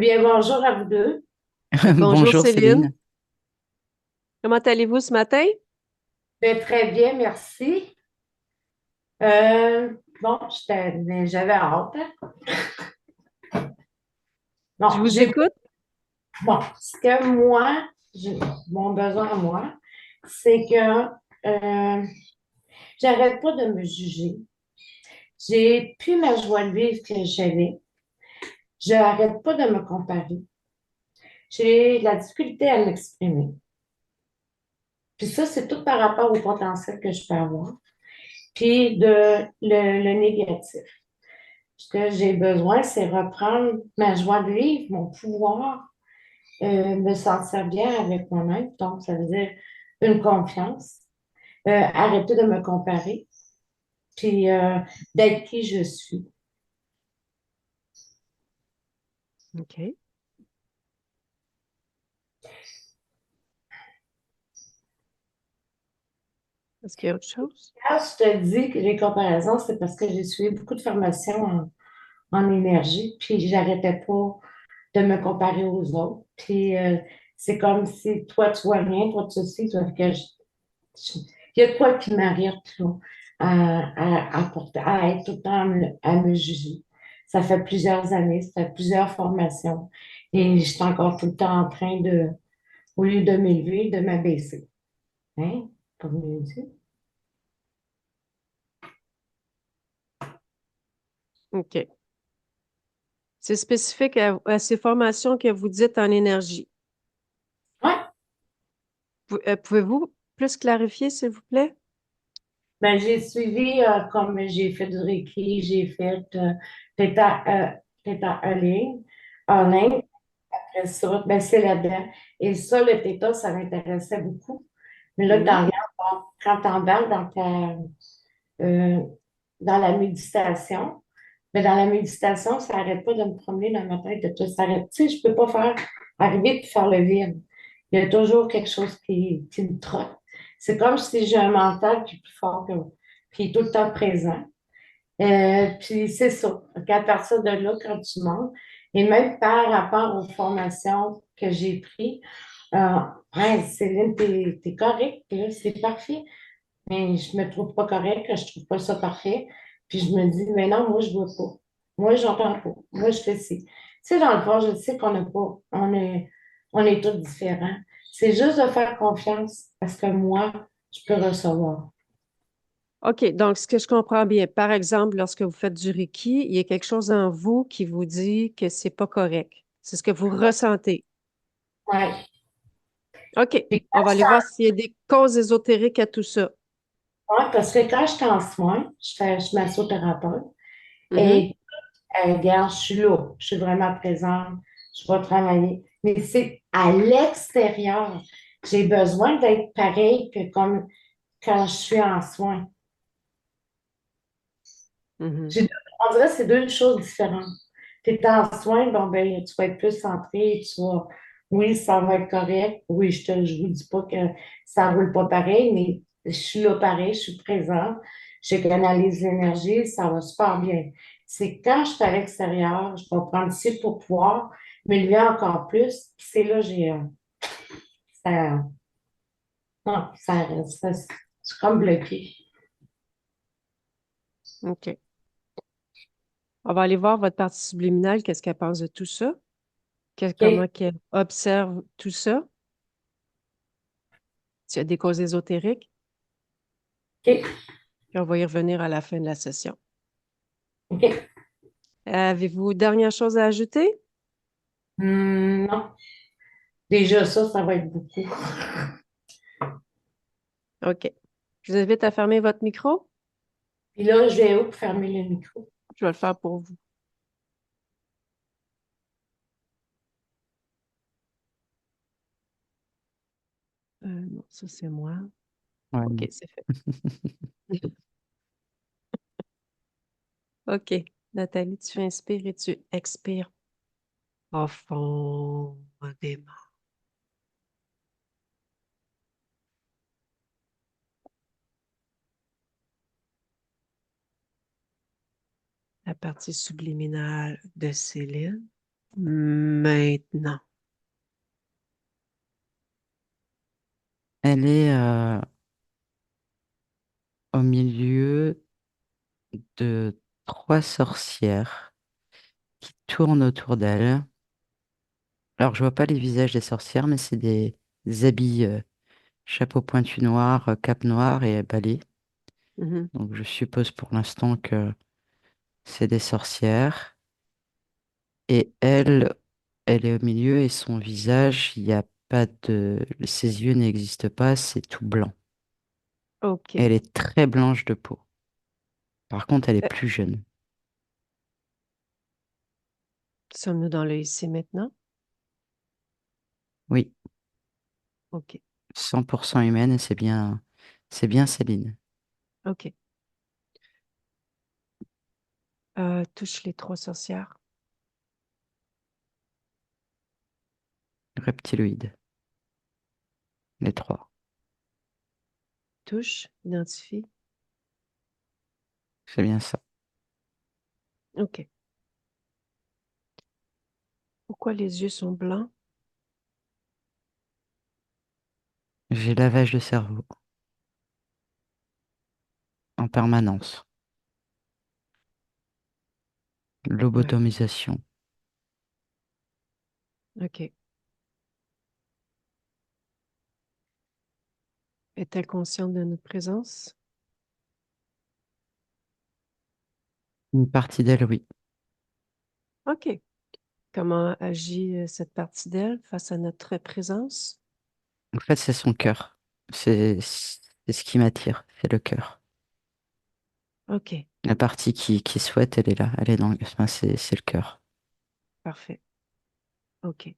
bien, bonjour à vous deux. Bonjour Bonjour Céline, Céline. comment allez-vous ce matin? Très bien, merci. Euh, bon, j'avais hâte, hein. Je Bon, vous écoute. bon, ce que moi, mon besoin à moi, c'est que j'arrête pas de me juger. J'ai plus ma joie de vivre que j'avais. Je n'arrête pas de me comparer. J'ai de la difficulté à m'exprimer. Puis ça, c'est tout par rapport au potentiel que je peux avoir. Puis le négatif. Ce que j'ai besoin, c'est reprendre ma joie de vivre, mon pouvoir, me sentir bien avec moi-même. Donc, ça veut dire une confiance, arrêter de me comparer, puis d'être qui je suis. OK. Est-ce qu'il y a autre chose? Quand je te dis que les comparaisons, c'est parce que j'ai suivi beaucoup de formations en énergie, puis j'arrêtais pas de me comparer aux autres. Puis c'est comme si toi, tu vois rien, toi, tu sais, toi, il y a quoi qui m'arrête là, à être tout le temps à me juger. Ça fait plusieurs années, ça fait plusieurs formations et je suis encore tout le temps en train de, au lieu de m'élever, de m'abaisser. Hein? Pas mieux dit. OK. C'est spécifique à ces formations que vous dites en énergie. Ouais, Pouvez-vous plus clarifier, s'il vous plaît? ben, j'ai suivi comme j'ai fait du Reiki, j'ai fait Theta, Theta Healing en Inde. Après ça, ben, c'est là-dedans. Et ça, le Theta, ça m'intéressait beaucoup. Mais là, Oui. quand tu embarques euh, dans la méditation, mais dans la méditation, ça n'arrête pas de me promener dans ma tête, de tout s'arrête. Tu sais, je ne peux pas arriver et faire le vide. Il y a toujours quelque chose qui me trotte. C'est comme si j'ai un mental qui est plus fort que moi, qui est tout le temps présent. Puis c'est ça. À partir de là, quand tu montes, et même par rapport aux formations que j'ai prises, euh, ouais, Céline, t'es correcte, là, c'est parfait. Mais je me trouve pas correcte, je trouve pas ça parfait. Puis je me dis, mais non, moi, je vois pas. Moi, j'entends pas. Moi, je fais ci. Tu sais, dans le fond, je sais qu'on n'a pas, on est tous différents. C'est juste de faire confiance parce que moi, je peux recevoir. OK. Donc, ce que je comprends bien, par exemple, lorsque vous faites du Reiki, il y a quelque chose en vous qui vous dit que c'est pas correct. C'est ce que vous ressentez. Ouais. OK. Puis On va aller voir s'il y a des causes ésotériques à tout ça. ouais, parce que quand je suis en soins, je suis massothérapeute. Mhm. Et regarde, je suis là, je suis vraiment présente, je vais travailler. Mais c'est à l'extérieur. J'ai besoin d'être pareil que comme quand je suis en soins. Mhm. J'ai- On dirait que c'est deux choses différentes. Tu es en soins, bon, ben, tu vas être plus centré, oui, ça va être correct. Oui, je vous dis pas que ça roule pas pareil, mais je suis là pareil, je suis présente, je canalise l'énergie, ça va super bien. C'est quand je suis à l'extérieur, je vais prendre ici pour pouvoir m'élever encore plus. Puis c'est là, ça, non, c'est comme bloqué. OK. On va aller voir votre partie subliminale, qu'est-ce qu'elle pense de tout ça, comment OK? qu'elle observe tout ça, s'il y a des causes ésotériques, OK? puis on va y revenir à la fin de la session. OK? Avez-vous dernière chose à ajouter? Non. Déjà, ça va être beaucoup. OK. Je vous invite à fermer votre micro. Puis là, je vais où pour fermer le micro? Je vais le faire pour vous. Non, ça c'est moi. Ouais, OK, non. c'est fait. OK. Nathalie, tu inspires et tu expires profondément. La partie subliminale de Céline. Maintenant. Elle est au milieu de trois sorcières qui tournent autour d'elle. Alors, je vois pas les visages des sorcières, mais c'est des habits, chapeau pointu noir, cape noire et balai. Mhm. Donc, je suppose pour l'instant que c'est des sorcières. Et elle est au milieu et son visage, il n'y a pas de... Ses yeux n'existent pas, c'est tout blanc. Elle OK. est très blanche de peau. Par contre, elle est Euh, plus jeune. Sommes-nous dans le ici maintenant? Oui, OK. 100% humaine et c'est bien Céline. OK. Touche les trois sorcières. Reptiloïde, les trois. Touche, identifie. C'est bien ça. OK. Pourquoi les yeux sont blancs? J'ai lavage de cerveau en permanence. Ouais. Lobotomisation. OK. Est-elle consciente de notre présence? Une partie d'elle, oui. OK. Comment agit cette partie d'elle face à notre présence? En fait, c'est son cœur. C'est ce qui m'attire, c'est le cœur. OK. La partie qui souhaite, elle est là. Elle est dans enfin, c'est le cœur. Parfait. OK.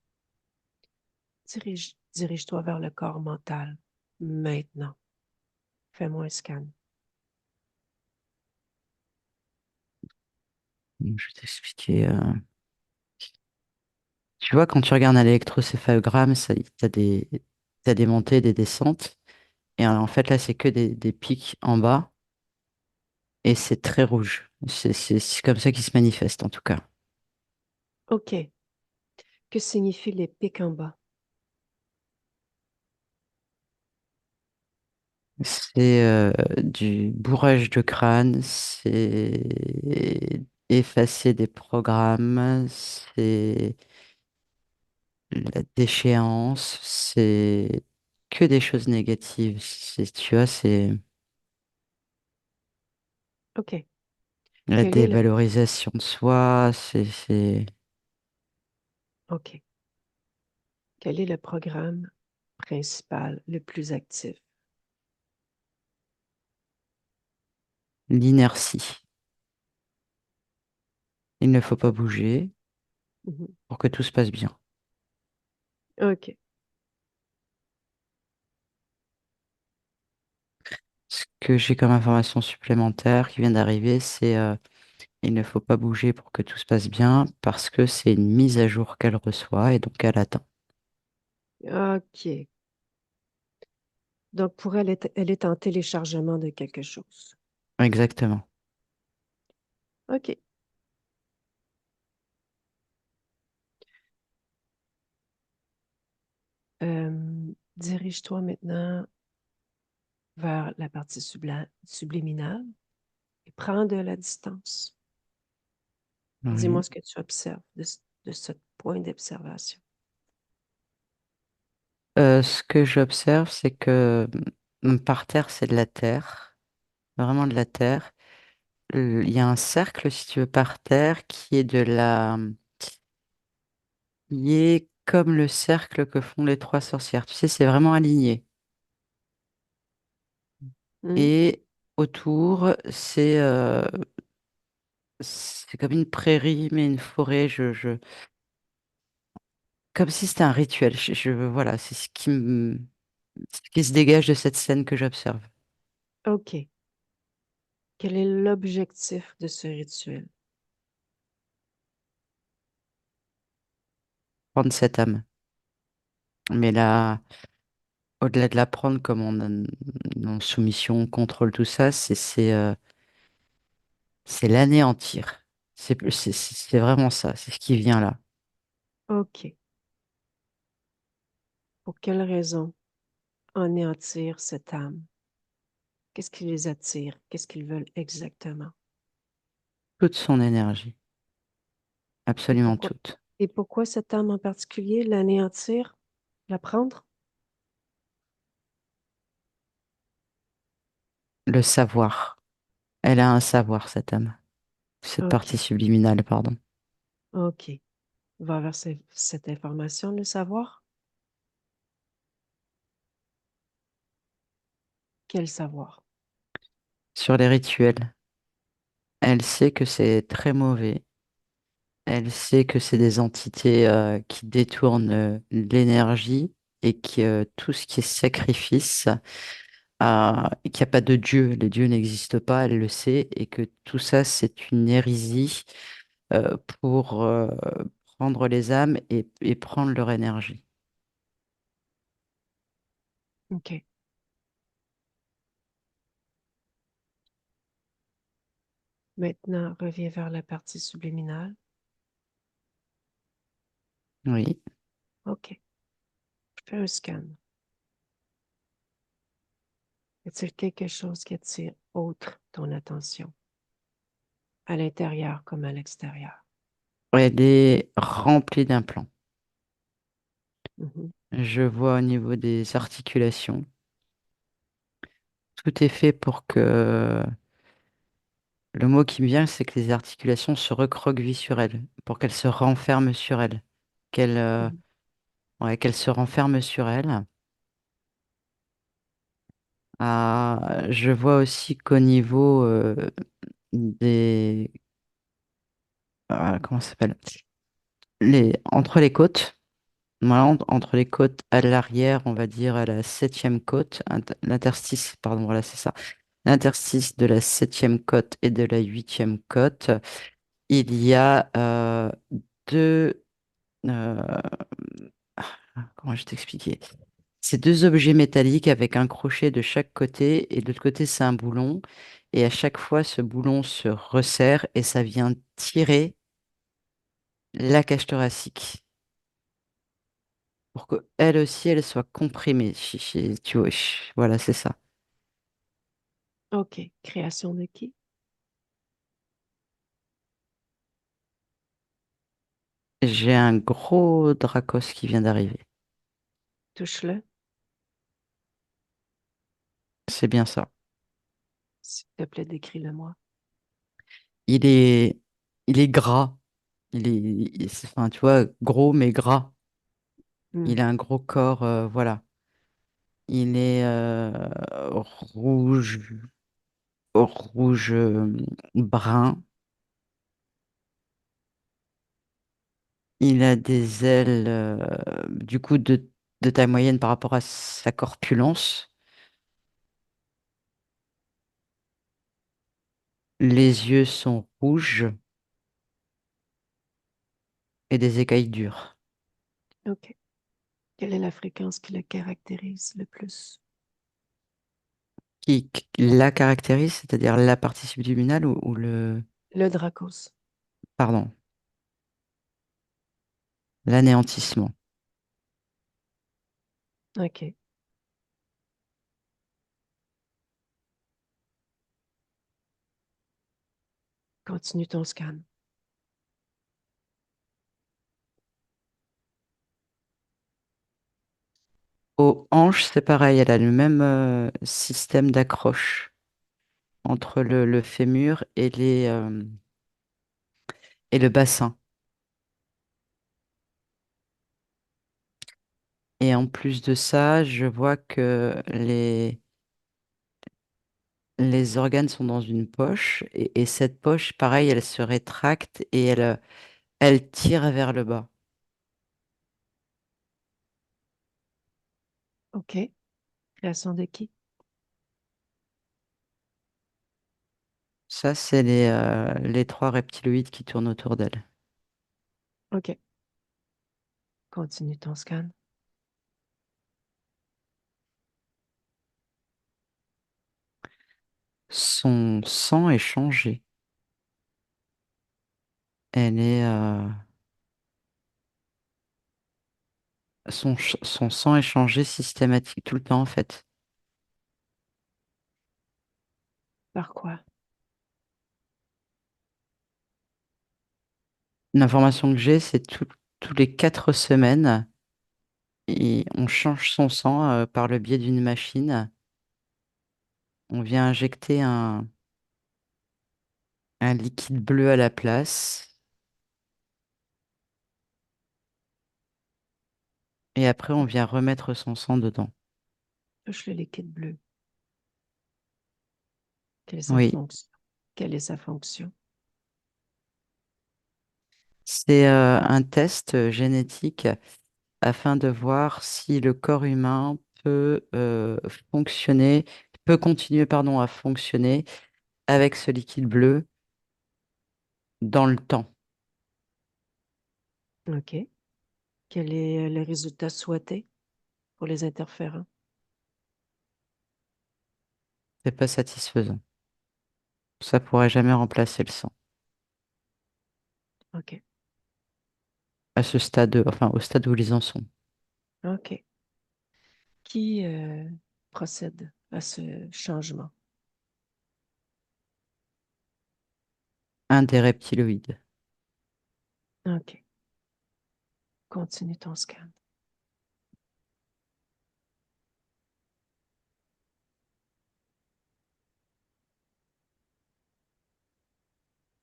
Dirige-toi vers le corps mental. Maintenant. Fais-moi un scan. Donc, je vais t'expliquer. Tu vois, quand tu regardes un électrocéphalogramme, t'as des montées, des descentes. Et en fait, là, c'est que des pics en bas. Et c'est très rouge. C'est comme ça qu'il se manifeste, en tout cas. OK. Que signifient les pics en bas? C'est du bourrage de crâne, c'est effacer des programmes, c'est la déchéance, c'est que des choses négatives. Tu vois, c'est OK. la Quel est le... dévalorisation de soi, c'est OK. Quel est le programme principal le plus actif? l'inertie. Il ne faut pas bouger Mhm. pour que tout se passe bien. OK. Ce que j'ai comme information supplémentaire qui vient d'arriver, c'est il ne faut pas bouger pour que tout se passe bien parce que c'est une mise à jour qu'elle reçoit et donc elle attend. OK. Donc, pour elle, elle est en téléchargement de quelque chose. Exactement. OK. Dirige-toi maintenant vers la partie subliminale et prends de la distance. Dis-moi Oui. ce que tu observes de ce point d'observation. Ce que j'observe, c'est que par terre, c'est de la terre, vraiment de la terre. Il y a un cercle, si tu veux, par terre qui est qui est comme le cercle que font les trois sorcières. Tu sais, c'est vraiment aligné. Hmm? Et autour, c'est comme une prairie, mais une forêt. Comme si c'était un rituel. Voilà, c'est ce qui se dégage de cette scène que j'observe. OK. Quel est l'objectif de ce rituel? Prendre cette âme. Mais là, au-delà de la prendre comme en soumission, on contrôle tout ça, c'est l'anéantir. C'est vraiment ça, c'est ce qui vient là. OK. Pour quelle raison anéantir cette âme? Qu'est-ce qui les attire? Qu'est-ce qu'ils veulent exactement? Toute son énergie, Et absolument pourquoi, toute. et pourquoi cette âme en particulier? L'anéantir? La prendre? Le savoir. Elle a un savoir, cette âme. Cette partie OK. subliminale, pardon. OK. Va vers cette information, le savoir? Quel savoir? Sur les rituels, elle sait que c'est très mauvais. Elle sait que c'est des entités qui détournent l'énergie et que tout ce qui est sacrifice, qu'il n'y a pas de Dieu, les dieux n'existent pas, elle le sait, et que tout ça, c'est une hérésie pour prendre les âmes et prendre leur énergie. OK. Maintenant, reviens vers la partie subliminale. Oui. OK. Fais un scan. Y a-t-il quelque chose qui attire autre ton attention, à l'intérieur comme à l'extérieur? Elle est remplie d'implants. Mhm, Je vois au niveau des articulations. Tout est fait pour que le mot qui me vient, c'est que les articulations se recroquevillent sur elles, pour qu'elles se renferment sur elles, qu'elles mhm. qu'elles se renferment sur elles. Je vois aussi qu'au niveau des... comment ça s'appelle? Entre les côtes, voilà, entre les côtes à l'arrière, on va dire à la septième côte, l'interstice, pardon, voilà, c'est ça. L'interstice de la septième côte et de la huitième côte, il y a deux... euh, comment je vais t'expliquer? C'est deux objets métalliques avec un crochet de chaque côté et de l'autre côté, c'est un boulon. Et à chaque fois, ce boulon se resserre et ça vient tirer la cage thoracique pour qu'elle aussi, elle soit comprimée. Tu vois, voilà, c'est ça. OK. Création de qui? J'ai un gros Dracos qui vient d'arriver. Touche-le, C'est bien ça. s'il te plaît, décris-le-moi. Il est, il est gras. Enfin, tu vois, gros mais gras. Hmm, Il a un gros corps, voilà. Il est rouge, rouge brun. Il a des ailes, du coup, de taille moyenne par rapport à sa corpulence. Les yeux sont rouges et des écailles dures. OK. Quelle est la fréquence qui le caractérise le plus? Qui la caractérise, c'est-à-dire la partie subliminale ou le... Le Dracos. Pardon, l'anéantissement. OK. Continue ton scan. Aux hanches, c'est pareil, elle a le même système d'accroche entre le fémur et le bassin. Et en plus de ça, je vois que les organes sont dans une poche et cette poche, pareil, elle se rétracte et elle tire vers le bas. OK. Création de qui? Ça, c'est les trois reptiloïdes qui tournent autour d'elle. OK. Continue ton scan. Son sang est changé. Elle est, son sang est changé systématique tout le temps, en fait. Par quoi? L'information que j'ai, c'est tous les 4 semaines, et on change son sang par le biais d'une machine. On vient injecter un liquide bleu à la place. Et après, on vient remettre son sang dedans. Touche le liquide bleu. Quelle est sa Oui, fonction? Quelle est sa fonction? c'est un test génétique afin de voir si le corps humain fonctionner, peut continuer, pardon, à fonctionner avec ce liquide bleu dans le temps. OK. Quel est le résultat souhaité pour les interférents? C'est pas satisfaisant. Ça pourrait jamais remplacer le sang. OK. À ce stade, enfin, au stade où ils en sont. OK. Qui procède à ce changement? Un des reptiloïdes. OK. Continue ton scan.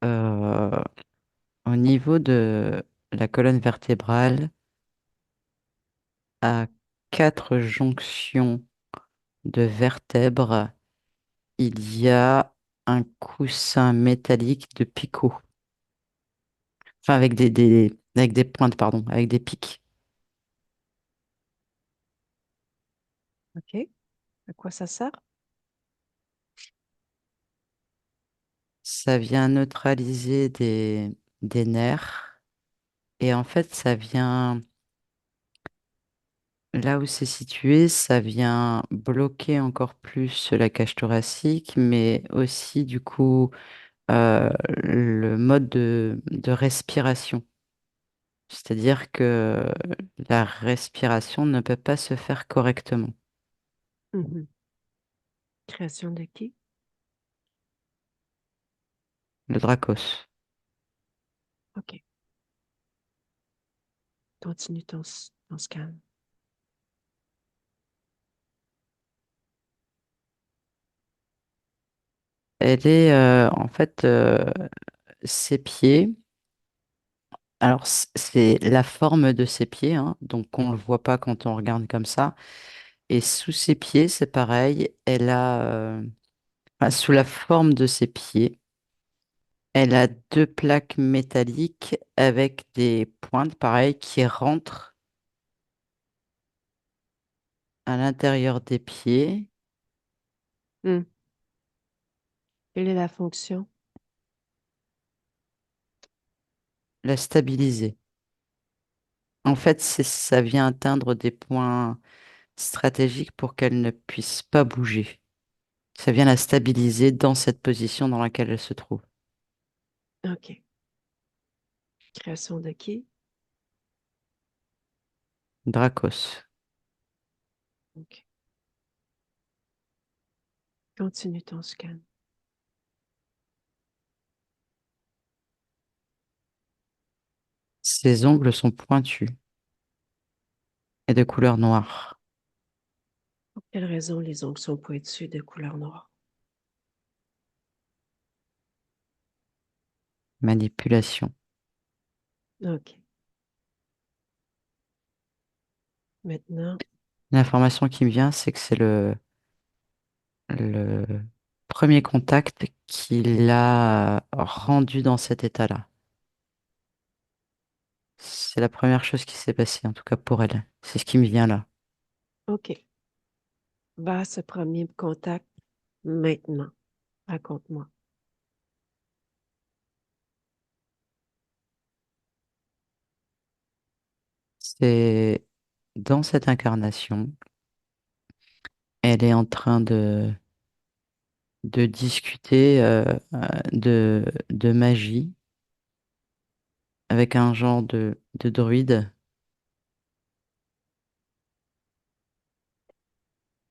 Euh, Au niveau de la colonne vertébrale, à 4 jonctions de vertèbres, il y a un coussin métallique de picot. Enfin, avec des pointes, pardon, avec des pics. OK. À quoi ça sert? Ça vient neutraliser des nerfs. Et en fait, ça vient, là où c'est situé, ça vient bloquer encore plus la cage thoracique, mais aussi, du coup, le mode de respiration. C'est-à-dire que la respiration ne peut pas se faire correctement. Mhm. Création de qui? Le Dracos. OK. Continue ton scan. Elle est en fait ses pieds. Alors c'est la forme de ses pieds, hein, donc on ne le voit pas quand on regarde comme ça. Et sous ses pieds, c'est pareil. Elle a enfin, sous la forme de ses pieds, elle a 2 plaques métalliques avec des pointes, pareil, qui rentrent à l'intérieur des pieds. Hmm. Quelle est la fonction? La stabiliser. En fait, ça vient atteindre des points stratégiques pour qu'elle ne puisse pas bouger. Ça vient la stabiliser dans cette position dans laquelle elle se trouve. OK. Création de qui? Dracos. OK. Continue ton scan. Ses ongles sont pointus et de couleur noire. Pour quelle raison les ongles sont pointus de couleur noire? Manipulation. OK. Maintenant, L'information qui me vient, c'est que c'est le premier contact qui l'a rendu dans cet état-là. C'est la première chose qui s'est passée, en tout cas pour elle. C'est ce qui me vient là. OK. Va à ce premier contact maintenant. Raconte-moi. C'est dans cette incarnation, elle est en train de discuter de magie avec un genre de druide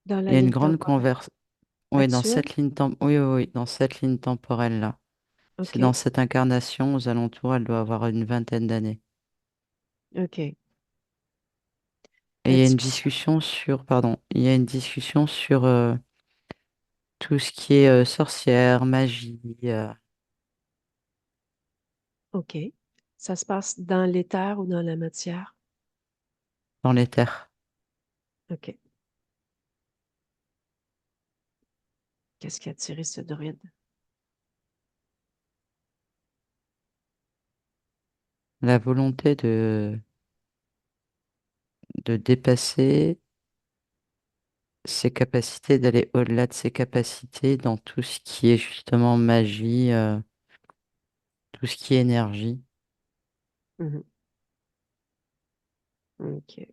Dans Il la y a une ligne grande temporelle converse. Oui, dans actuelle? cette ligne oui, oui, oui, dans cette ligne temporelle-là. C'est dans OK, cette incarnation, aux alentours, elle doit avoir une vingtaine d'années. OK. Et La il y a une discussion. discussion sur, pardon, il y a une discussion sur tout ce qui est sorcière, magie, OK. Ça se passe dans l'éther ou dans la matière? dans l'éther. OK. Qu'est-ce qui a attiré ce druide? La volonté de dépasser ses capacités, d'aller au-delà de ses capacités dans tout ce qui est justement magie, tout ce qui est énergie. Mhm. OK.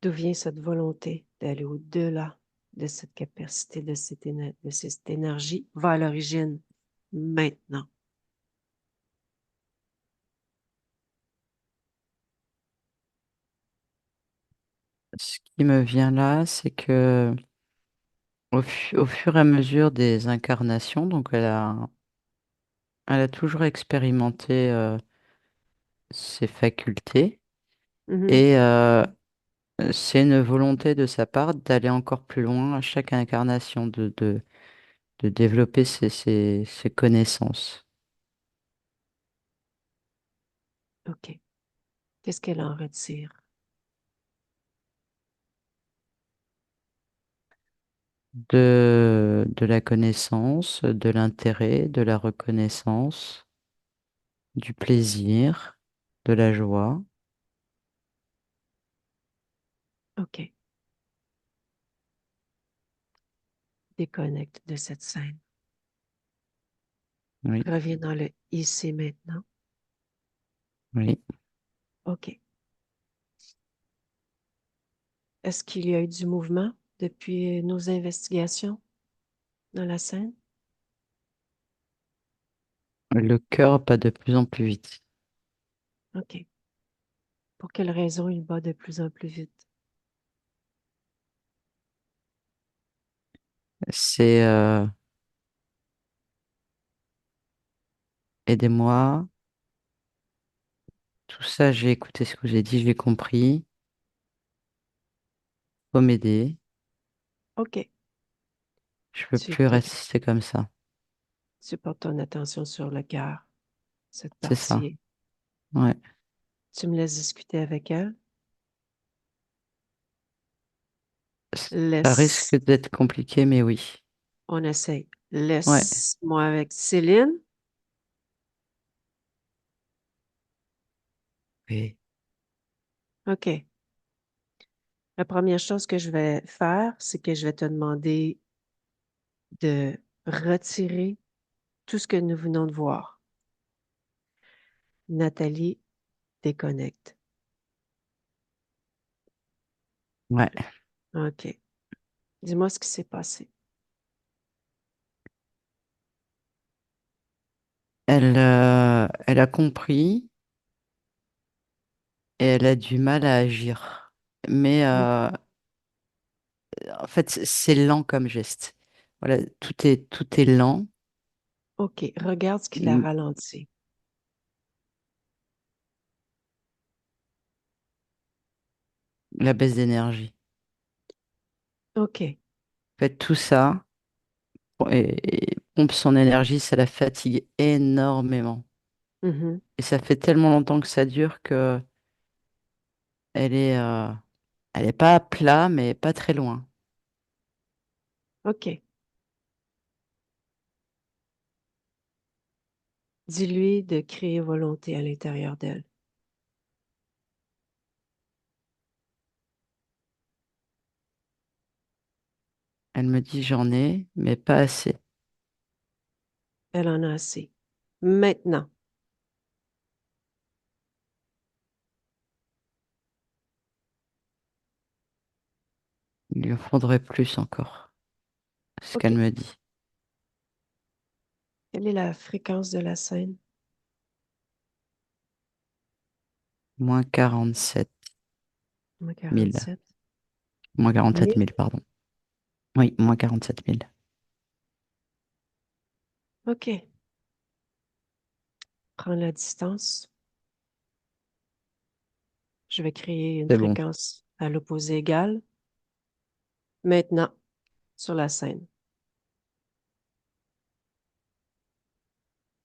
D'où vient cette volonté d'aller au-delà de cette capacité, de cette énergie vers l'origine maintenant? Ce qui me vient là, c'est que au fur et à mesure des incarnations, donc elle a toujours expérimenté ses facultés Mhm. et c'est une volonté de sa part d'aller encore plus loin à chaque incarnation, de développer ses connaissances, OK. Qu'est-ce qu'elle en retire? de la connaissance, de l'intérêt, de la reconnaissance, du plaisir, de la joie. OK. Déconnecte de cette scène. Oui, Reviens dans le ici maintenant. oui. OK. Est-ce qu'il y a eu du mouvement depuis nos investigations dans la scène? Le cœur bat de plus en plus vite. OK. Pour quelle raison il bat de plus en plus vite? C'est aidez-moi. Tout ça, j'ai écouté ce que j'ai dit, j'ai compris. Faut m'aider. OK. Je peux Tu, plus te- rester comme ça. tu portes ton attention sur le cœur, cette C'est ça. partie. Ouais. Tu me laisses discuter avec elle. Ça risque Laisse, d'être compliqué, mais oui. on essaye. Ouais. Laisse-moi avec Céline. Oui. OK. La première chose que je vais faire, c'est que je vais te demander de retirer tout ce que nous venons de voir. Nathalie déconnecte. Ouais. OK. Dis-moi ce qui s'est passé. Elle a compris et elle a du mal à agir. Mais Mm. en fait, c'est lent comme geste. Voilà, tout est lent. OK. Regarde ce qui la Mm, ralentit. la baisse d'énergie. OK. En fait, tout ça et pompe son énergie, ça la fatigue énormément. Mhm. Et ça fait tellement longtemps que ça dure que elle est, euh, elle est pas à plat, mais pas très loin. OK. Dis-lui de créer volonté à l'intérieur d'elle. Elle me dit j'en ai, mais pas assez. Elle en a assez. Maintenant. Il lui en faudrait plus encore. C'est ce qu'elle OK. me dit. Quelle est la fréquence de la scène? -47. Moins 000. 47 Moins 47 000. 000, pardon. Oui, moins 47 000. OK. Prends la distance. Je vais créer une C'est bon. fréquence à l'opposé égal. Maintenant, sur la scène.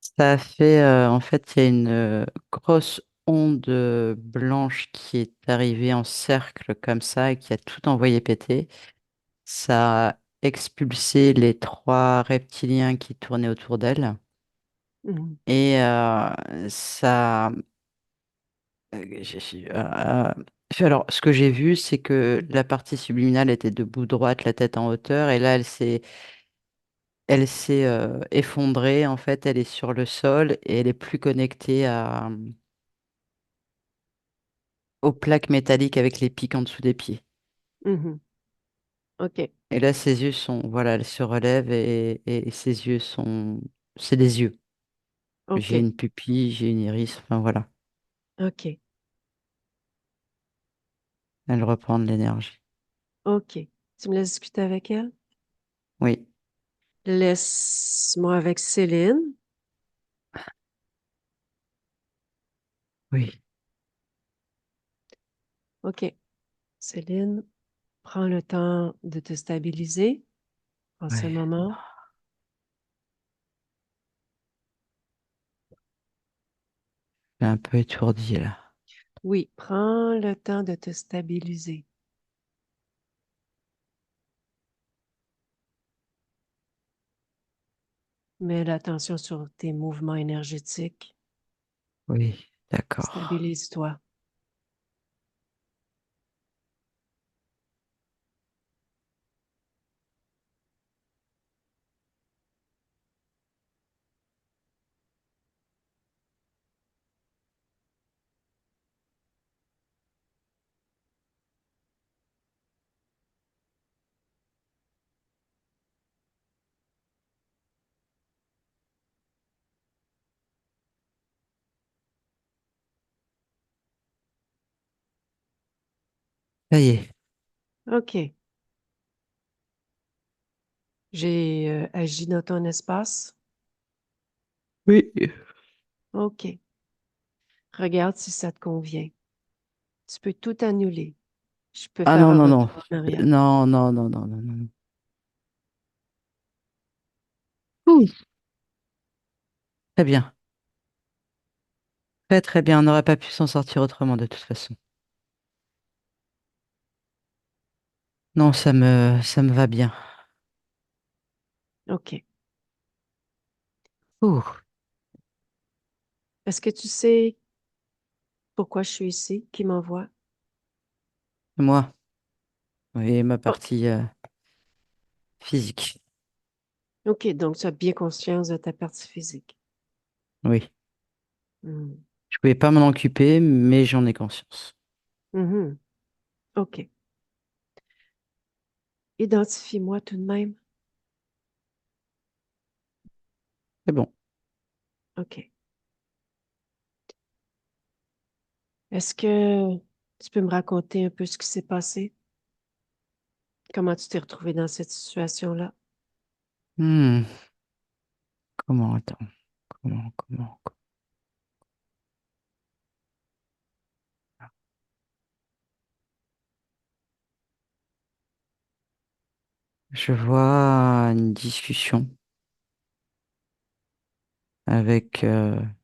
Ça a fait, en fait, il y a une grosse onde blanche qui est arrivée en cercle comme ça et qui a tout envoyé péter. Ça a expulsé les trois reptiliens qui tournaient autour d'elle. Mhm. Et ça. Alors, ce que j'ai vu, c'est que la partie subliminale était debout droite, la tête en hauteur, et là, elle s'est effondrée. En fait, elle est sur le sol et elle est plus connectée aux plaques métalliques avec les pics en dessous des pieds. Mhm. OK. Et là, ses yeux sont, voilà, elle se relève et ses yeux sont, c'est des yeux. J'ai OK. une pupille, j'ai une iris, enfin voilà. OK. Elle reprend de l'énergie. OK. Tu me laisses discuter avec elle? Oui, Laisse-moi avec Céline. oui, OK. Céline, prends le temps de te stabiliser en ce oui. moment. Je suis un peu étourdi là. Oui, prends le temps de te stabiliser. Mets l'attention sur tes mouvements énergétiques. Oui, d'accord. Stabilise-toi. Ça y est. OK. J'ai agi dans ton espace. Oui. OK. Regarde si ça te convient. Tu peux tout annuler. Je peux Ah faire non, un non, non. retour en arrière. Non, non, non, non, non, non. Ouh, très bien. Très, très bien. On n'aurait pas pu s'en sortir autrement de toute façon. Non, ça me va bien. OK. Ouh, Est-ce que tu sais pourquoi je suis ici? Qui m'envoie? moi. Oui, ma Oh, partie physique. OK. Donc, tu as bien conscience de ta partie physique. Oui. Hmm. Je pouvais pas m'en occuper, mais j'en ai conscience. Mhm. OK. Identifie-moi tout de même. C'est bon. OK. Est-ce que tu peux me raconter un peu ce qui s'est passé? Comment tu t'es retrouvé dans cette situation-là? Hmm, comment, attends. Comment. Je vois une discussion avec un,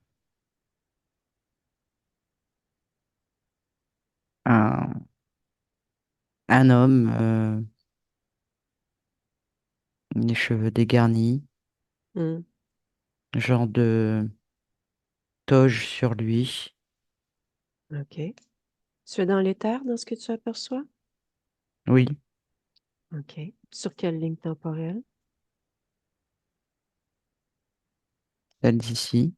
un homme, les cheveux dégarnis, Hmm. genre de toge sur lui. OK. Tu es dans l'éther dans ce que tu aperçois? Oui, OK. Sur quelle ligne temporelle? celle d'ici.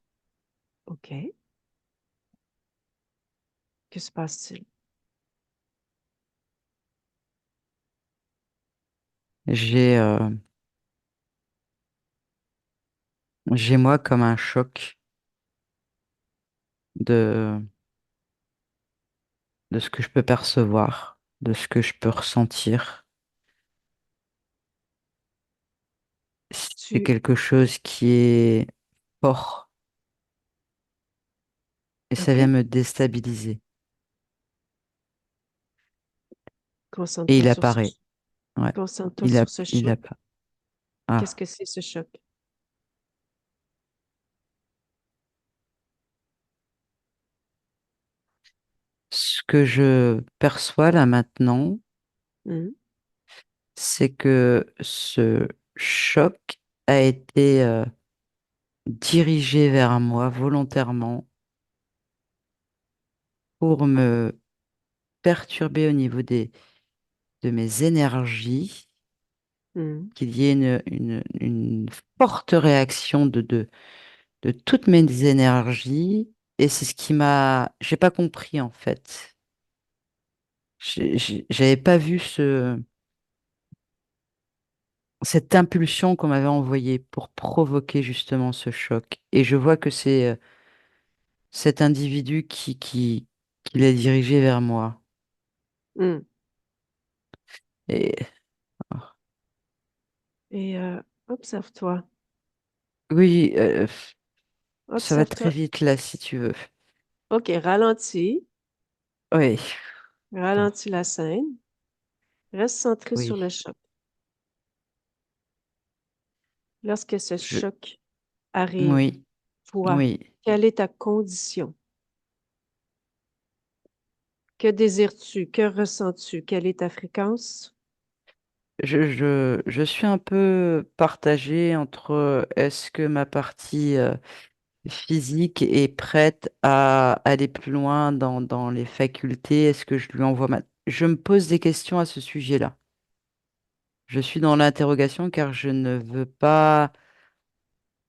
OK. Que se passe-t-il? J'ai j'ai moi comme un choc de, de ce que je peux percevoir, de ce que je peux ressentir. C'est Tu, quelque chose qui est fort et ça vient OK? me déstabiliser. Et Concentre-toi il sur ce, apparaît. Ouais. concentre-toi sur ce Il choc. apparaît. Qu'est-ce Ah. que c'est ce choc? Ce que je perçois là maintenant, Hmm, c'est que ce choc a été dirigé vers moi volontairement pour me perturber au niveau de mes énergies, hmm. qu'il y ait une forte réaction de toutes mes énergies. Et c'est ce qui m'a... J'ai pas compris en fait. J'avais pas vu cette impulsion qu'on m'avait envoyée pour provoquer justement ce choc. Et je vois que c'est cet individu qui l'a dirigé vers moi. Hmm. Et Et observe-toi. oui, ça va très Observe-toi. vite là si tu veux. OK, ralentis. Oui, attends, Ralentis la scène. Reste centré sur oui, le choc. Lorsque ce je, choc arrive, oui, toi, oui. quelle est ta condition? Que désires-tu? Que ressens-tu? Quelle est ta fréquence? Je suis un peu partagé entre est-ce que ma partie physique est prête à aller plus loin dans les facultés? Est-ce que je lui envoie ma... Je me pose des questions à ce sujet-là. Je suis dans l'interrogation car je ne veux pas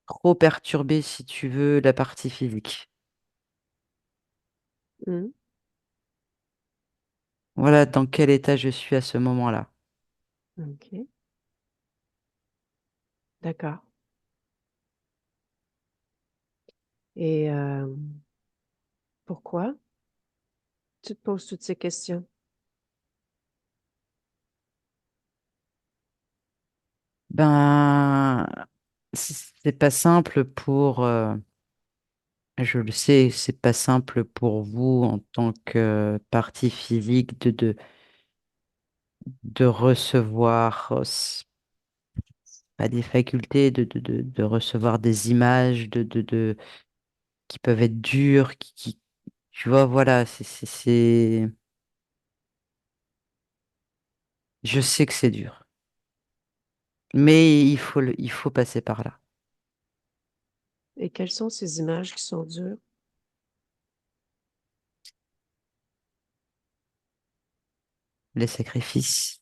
trop perturber, si tu veux, la partie physique. Hmm, Voilà dans quel état je suis à ce moment-là. OK, d'accord. Et pourquoi tu te poses toutes ces questions? Ben, c'est pas simple pour, je le sais, c'est pas simple pour vous en tant que partie physique de recevoir pas des facultés, de recevoir des images qui peuvent être dures, tu vois, voilà, je sais que c'est dur, mais il faut passer par là. Et quelles sont ces images qui sont dures? Les sacrifices,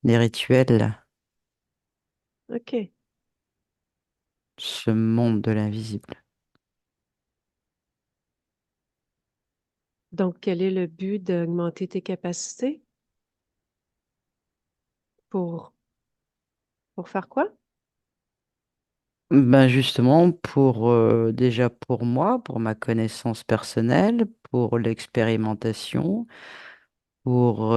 les rituels, OK. ce monde de l'invisible. Donc, quel est le but d'augmenter tes capacités? Pour, pour faire quoi? Ben justement, pour déjà pour moi, pour ma connaissance personnelle, pour l'expérimentation, pour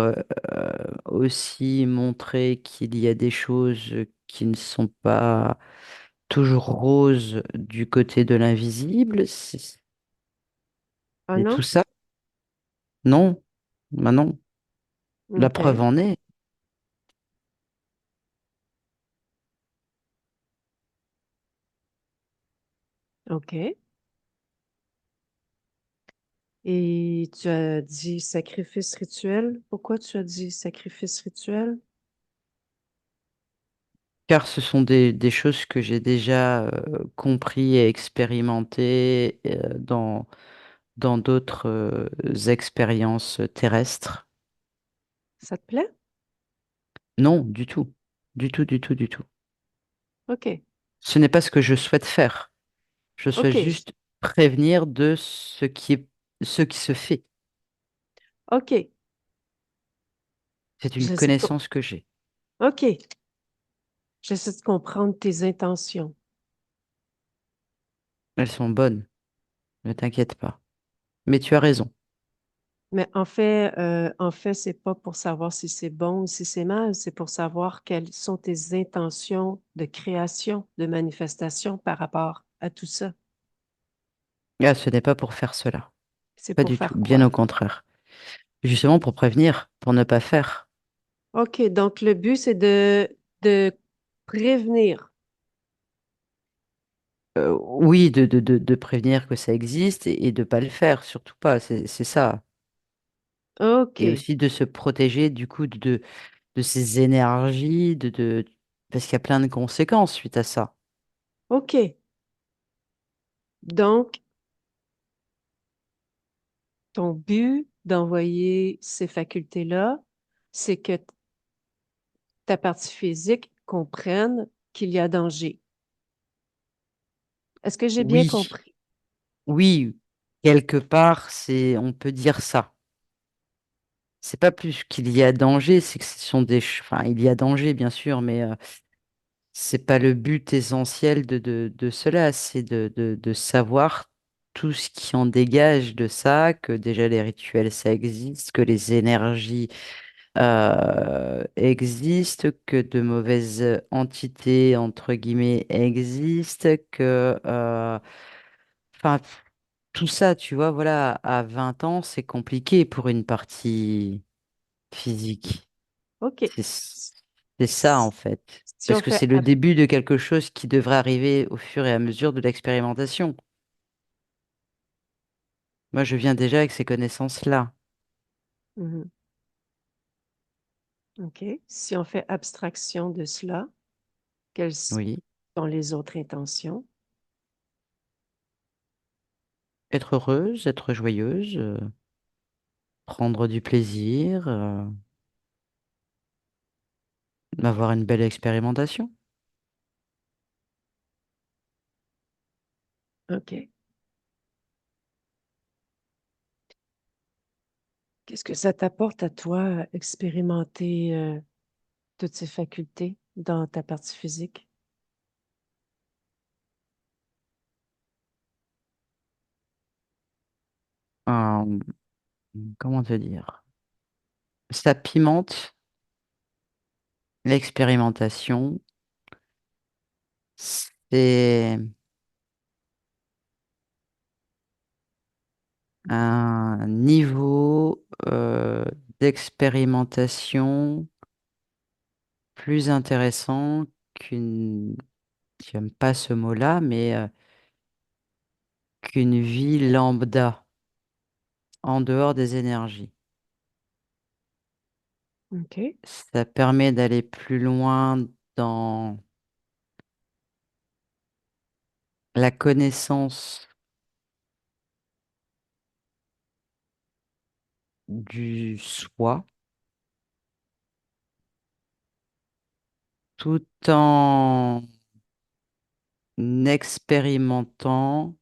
aussi montrer qu'il y a des choses qui ne sont pas toujours roses du côté de l'invisible. Ah Et tout non? ça, non, ben non. La preuve OK. en est. OK. Et tu as dit sacrifice rituel. Pourquoi tu as dit sacrifice rituel? Car ce sont des choses que j'ai déjà compris et expérimentées dans d'autres expériences terrestres. Ça te plaît? Non, du tout. Du tout, du tout, du tout. OK. Ce n'est pas ce que je souhaite faire. Je souhaite OK. juste prévenir de ce qui se fait. OK. C'est une J'essaie de connaissance que j'ai. OK. J'essaie de comprendre tes intentions. Elles sont bonnes, ne t'inquiète pas. Mais tu as raison. Mais en fait, c'est pas pour savoir si c'est bon ou si c'est mal, c'est pour savoir quelles sont tes intentions de création, de manifestation par rapport à tout ça. Ah, ce n'est pas pour faire cela. C'est Pas pour du tout. faire Bien quoi? au contraire. Justement pour prévenir, pour ne pas faire. OK, donc le but, c'est de prévenir. Oui, de prévenir que ça existe et de ne pas le faire, surtout pas. C'est ça. Et OK, aussi de se protéger du coup de ces énergies, parce qu'il y a plein de conséquences suite à ça. OK. Donc, ton but d'envoyer ces facultés-là, c'est que ta partie physique comprenne qu'il y a danger. Est-ce que j'ai bien Oui, compris? oui, quelque part, on peut dire ça. C'est pas plus qu'il y a danger, c'est que ce sont enfin, il y a danger, bien sûr, mais c'est pas le but essentiel de cela, c'est de savoir tout ce qui en dégage de ça, que déjà les rituels, ça existe, que les énergies existent, que de mauvaises entités, entre guillemets, existent, enfin, tout ça, tu vois, voilà, à 20 ans, c'est compliqué pour une partie physique. OK. C'est c'est ça, en fait. Si Parce on que fait c'est le début de quelque chose qui devrait arriver au fur et à mesure de l'expérimentation. Moi, je viens déjà avec ces connaissances-là. Mhm. OK. Si on fait abstraction de cela, quelles Oui. sont les autres intentions? Être heureuse, être joyeuse, prendre du plaisir, avoir une belle expérimentation. OK. Qu'est-ce que ça t'apporte à toi, expérimenter toutes ces facultés dans ta partie physique? Euh, comment te dire? Ça pimente l'expérimentation. C'est un niveau d'expérimentation plus intéressant qu'une, j'aime pas ce mot-là, mais qu'une vie lambda en dehors des énergies. OK. Ça permet d'aller plus loin dans la connaissance du soi, tout en expérimentant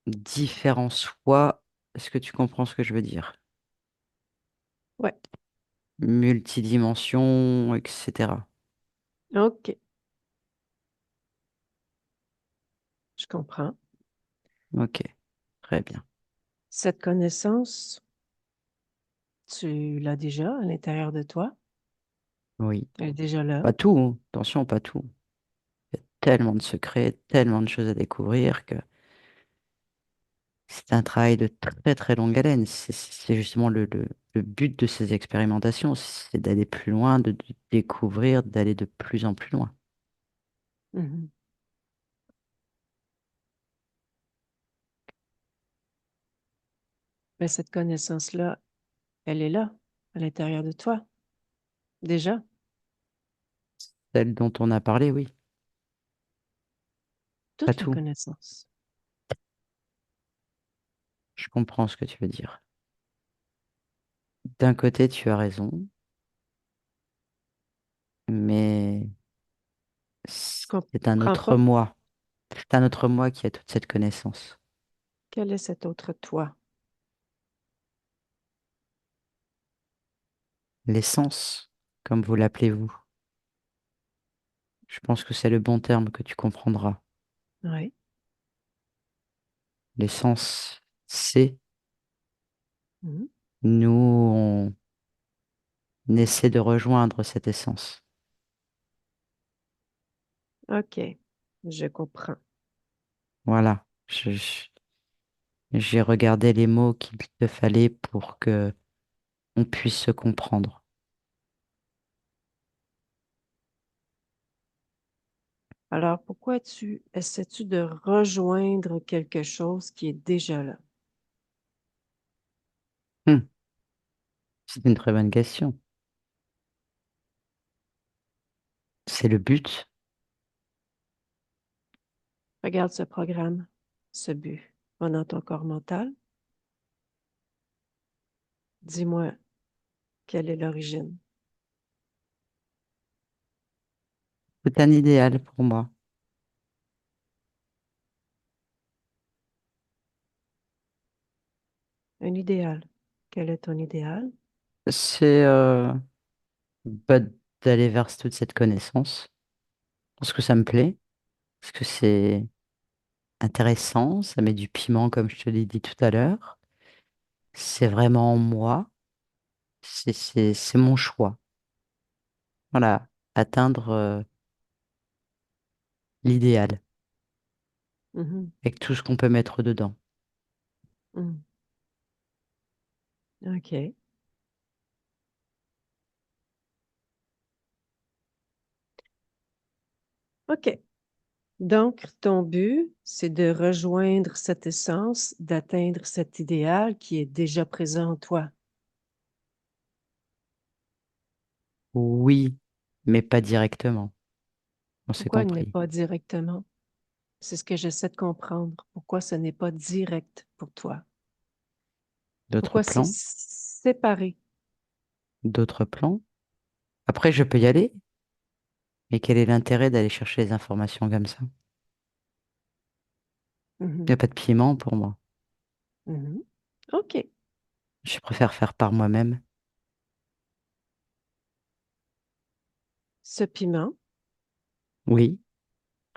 différents soi. Est-ce que tu comprends ce que je veux dire? Ouais. Multidimension, etc. OK. Je comprends. Ok, très bien. Cette connaissance, tu l'as déjà à l'intérieur de toi. Oui. Elle est déjà là. Pas tout, hein. Attention, pas tout. Il y a tellement de secrets, tellement de choses à découvrir que c'est un travail de très très longue haleine. C'est justement le but de ces expérimentations, c'est d'aller plus loin, de découvrir, d'aller de plus en plus loin. Mhm. Mais cette connaissance-là, elle est là, à l'intérieur de toi, déjà. Celle dont on a parlé, oui, pas Toute la tout. connaissance. Je comprends ce que tu veux dire. D'un côté, tu as raison, mais Je c'est un comprends autre pas. moi. C'est un autre moi qui a toute cette connaissance. Quel est cet autre toi? L'essence, comme vous l'appelez vous. Je pense que c'est le bon terme que tu comprendras. Oui. L'essence, c'est Mhm. nous, on essaie de rejoindre cette essence. OK, je comprends. Voilà. J'ai regardé les mots qu'il te fallait pour que on puisse se comprendre. Alors, pourquoi essaies-tu de rejoindre quelque chose qui est déjà là? Hmm, c'est une très bonne question. C'est le but. Regarde ce programme, ce but. Va dans ton corps mental. Dis-moi quelle est l'origine. C'est un idéal pour moi. Un idéal. Quel est ton idéal? C'est bah, d'aller vers toute cette connaissance. Parce que ça me plaît. Parce que c'est intéressant. Ça met du piment, comme je te l'ai dit tout à l'heure. C'est vraiment moi. C'est mon choix. Voilà. Atteindre l'idéal. Mhm, Avec tout ce qu'on peut mettre dedans. mhm. OK. OK. Donc, ton but, c'est de rejoindre cette essence, d'atteindre cet idéal qui est déjà présent en toi. Oui, mais pas directement. On s'est Pourquoi il n'est compris. pas directement? C'est ce que j'essaie de comprendre. Pourquoi ce n'est pas direct pour toi? D'autres Pourquoi c'est plans? séparé? D'autres plans? Après, je peux y aller. Mais quel est l'intérêt d'aller chercher les informations comme ça? Il n'y a Mhm, pas de piment pour moi. mhm. OK. Je préfère faire par moi-même. Ce piment, Oui.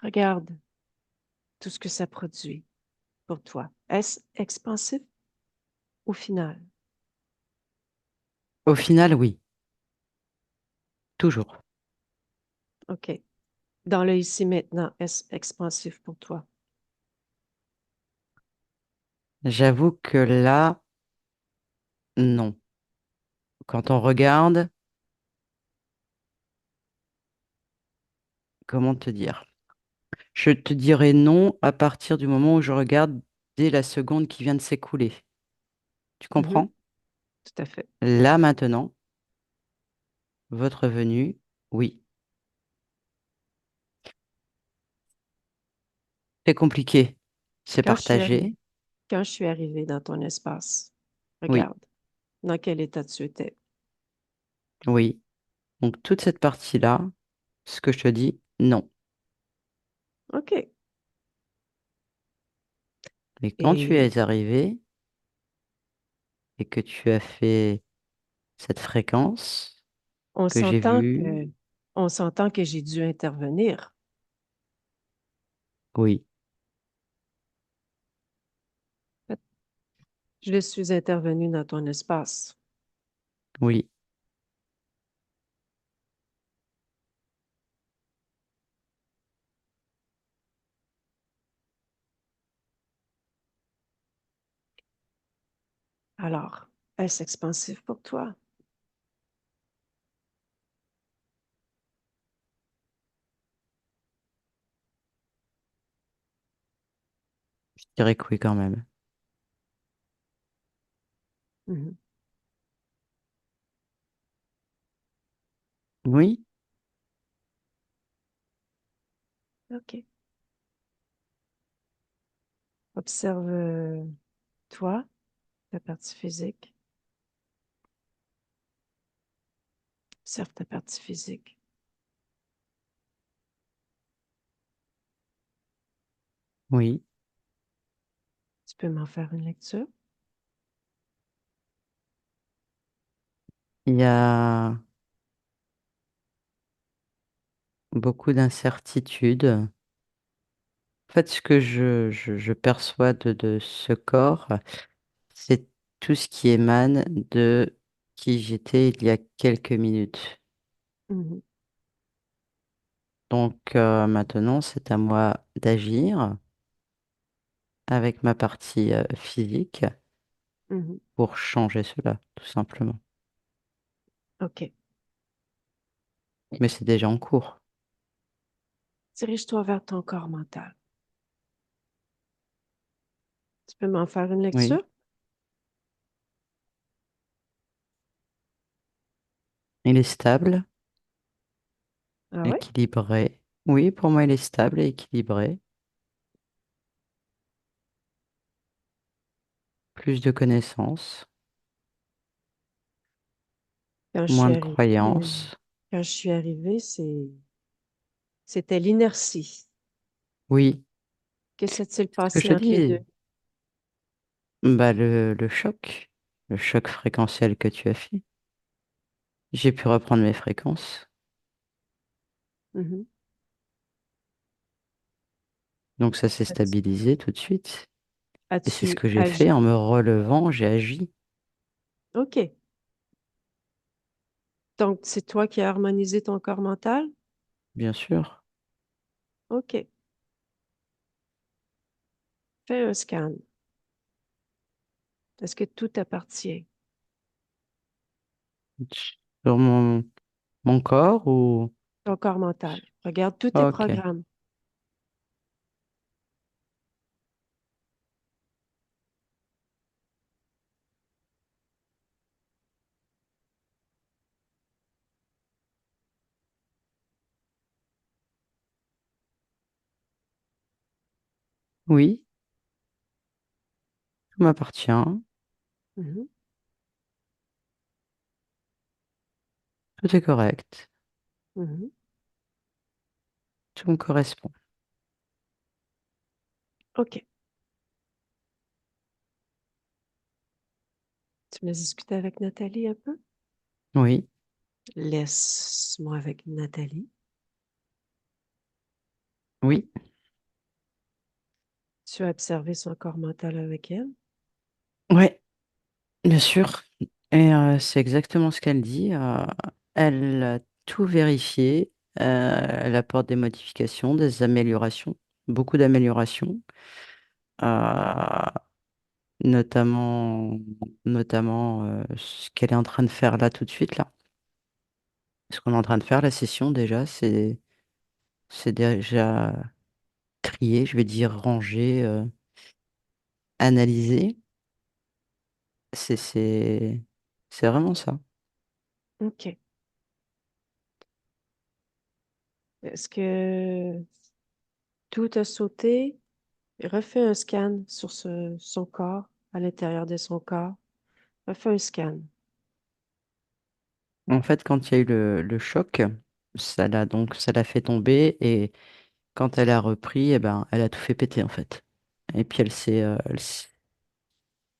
regarde tout ce que ça produit pour toi. Est-ce expansif ou final? Au final, oui. Toujours. OK. Dans le ici maintenant, est-ce expansif pour toi? J'avoue que là, non. Quand on regarde, comment te dire? Je te dirais non à partir du moment où je regarde dès la seconde qui vient de s'écouler. Tu Mhm, comprends? tout à fait. Là, maintenant, votre venue, oui. C'est compliqué. C'est Quand je suis partagé. arrivée, quand je suis arrivée dans ton espace, Oui, regarde, dans quel état tu étais. oui. Donc, toute cette partie-là, ce que je te dis, non. OK. Mais quand tu Et es arrivé et que tu as fait cette fréquence on que j'ai s'entend vue, que, on s'entend que j'ai dû intervenir. oui, Je suis intervenue dans ton espace. oui. Alors, est-ce expansif pour toi? Je dirais que oui quand même. Mhm. Oui, OK. Observe toi, ta partie physique. Observe ta partie physique. oui. Tu peux m'en faire une lecture? Il y a beaucoup d'incertitudes En fait, ce que je perçois de ce corps, c'est tout ce qui émane de qui j'étais il y a quelques minutes. Mhm, Donc maintenant, c'est à moi d'agir avec ma partie physique mhm. pour changer cela, tout simplement. OK. Mais c'est déjà en cours. Dirige-toi vers ton corps mental. Tu peux m'en faire une Oui, lecture? il est stable, Ah ouais? équilibré. Oui, pour moi, il est stable et équilibré. Plus de connaissances, Quand je moins suis de arrivée, croyances. quand je suis arrivée, c'était l'inertie. Oui, Que s'est-il c'est ce que passé je te entre les deux? dis. Bah, le choc fréquentiel que tu as fait. J'ai pu reprendre mes fréquences. Mhm. Donc ça s'est As-tu stabilisé tout de suite. Et c'est ce as-tu que j'ai agi? fait en me relevant, j'ai agi, OK. Donc, c'est toi qui as harmonisé ton corps mental? bien sûr. OK. Fais un scan. Est-ce que tout t'appartient? Sur mon corps ou... Ton corps mental. Regarde tous tes Ok. programmes. Oui, tout m'appartient. Mhm. Tout est correct. Mhm. Tout me correspond. OK. Tu me laisses discuter avec Nathalie un peu? Oui, Laisse-moi avec Nathalie. oui, Tu as observé son corps mental avec elle? oui, bien sûr. Et c'est exactement ce qu'elle dit. Elle a tout vérifié. Elle apporte des modifications, des améliorations, beaucoup d'améliorations. Euh, notamment, notamment ce qu'elle est en train de faire là tout de suite là. Ce qu'on est en train de faire, la session déjà, c'est déjà trier, je vais dire ranger, analyser. C'est, c'est, c'est vraiment ça. OK. Est-ce que tout a sauté? Refais un scan sur son corps, à l'intérieur de son corps. Refais un scan. En fait, quand il y a eu le choc, ça l'a fait tomber et quand elle a repris, eh ben, elle a tout fait péter en fait. Et puis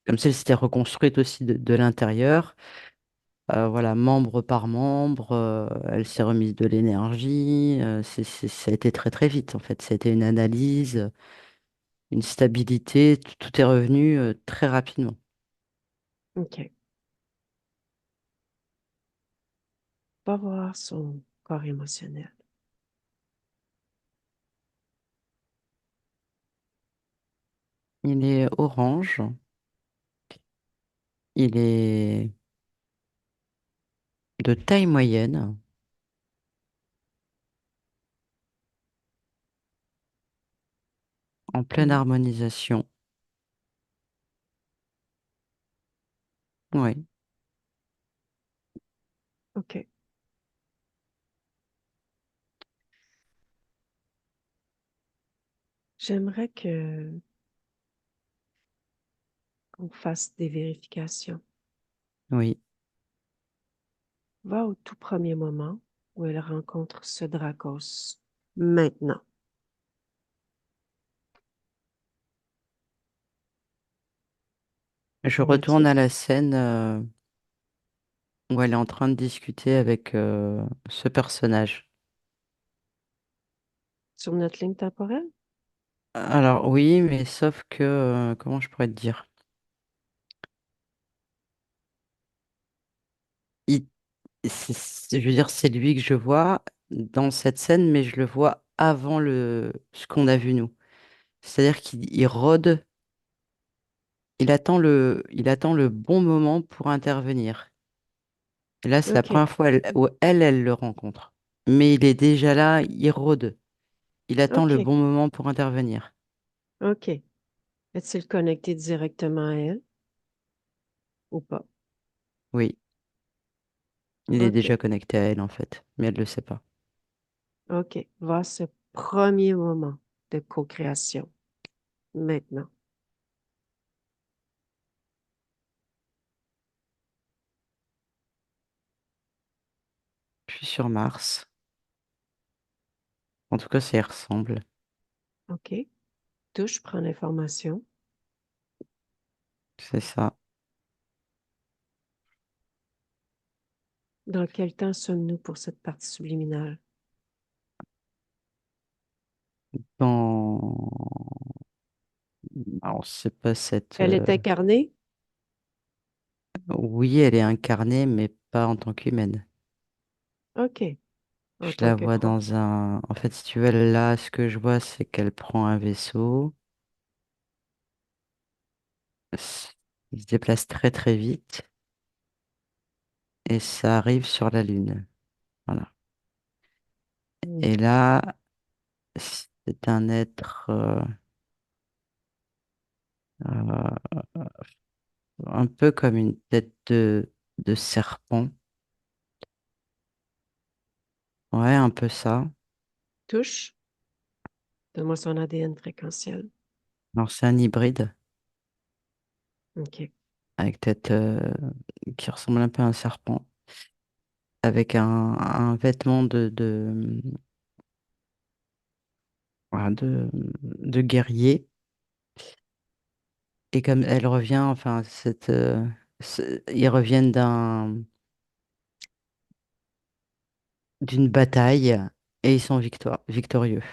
comme si elle s'était reconstruite aussi de l'intérieur. Voilà, membre par membre, elle s'est remise de l'énergie. Ça a été très très vite en fait. Ça a été une analyse, une stabilité. Tout est revenu très rapidement. OK. Va voir son corps émotionnel. Il est orange. Il est de taille moyenne, en pleine Mhm. harmonisation. Oui. OK. J'aimerais que qu'on fasse des vérifications. Oui. Va au tout premier moment où elle rencontre ce Dracos. Maintenant. Je retourne Vois-tu? à la scène où elle est en train de discuter avec ce personnage. Sur notre ligne temporelle? Alors oui, mais sauf que, comment je pourrais te dire? Il- je veux dire, c'est lui que je vois dans cette scène, mais je le vois avant ce qu'on a vu nous. C'est-à-dire qu'il rôde, il attend le bon moment pour intervenir. Et là, c'est la OK, première fois où elle le rencontre. Mais il est déjà là, il rôde. Il attend le OK, bon moment pour intervenir. OK. Est-il connecté directement à elle ou pas? Oui, il est OK, déjà connecté à elle en fait, mais elle ne le sait pas. OK. Va ce premier moment de co-création maintenant. Puis sur Mars, en tout cas, ça y ressemble. OK. Touche, prends l'information. C'est ça. Dans quel temps sommes-nous pour cette partie subliminale? Dans... Alors, c'est pas cette... Elle est incarnée? Oui, elle est incarnée, mais pas en tant qu'humaine. OK. En Je tant la que vois quoi? dans un... En fait, si tu veux, là, ce que je vois, c'est qu'elle prend un vaisseau. Il se déplace très très vite et ça arrive sur la Lune. Voilà. Et là, c'est un être euh, un peu comme une tête de serpent. Ouais, un peu ça. Touche, donne-moi son ADN fréquentiel. Alors, c'est un hybride OK. avec tête qui ressemble un peu à un serpent, avec un vêtement voilà, de guerrier. Et comme elle revient, enfin, ils reviennent d'une bataille et ils sont victorieux.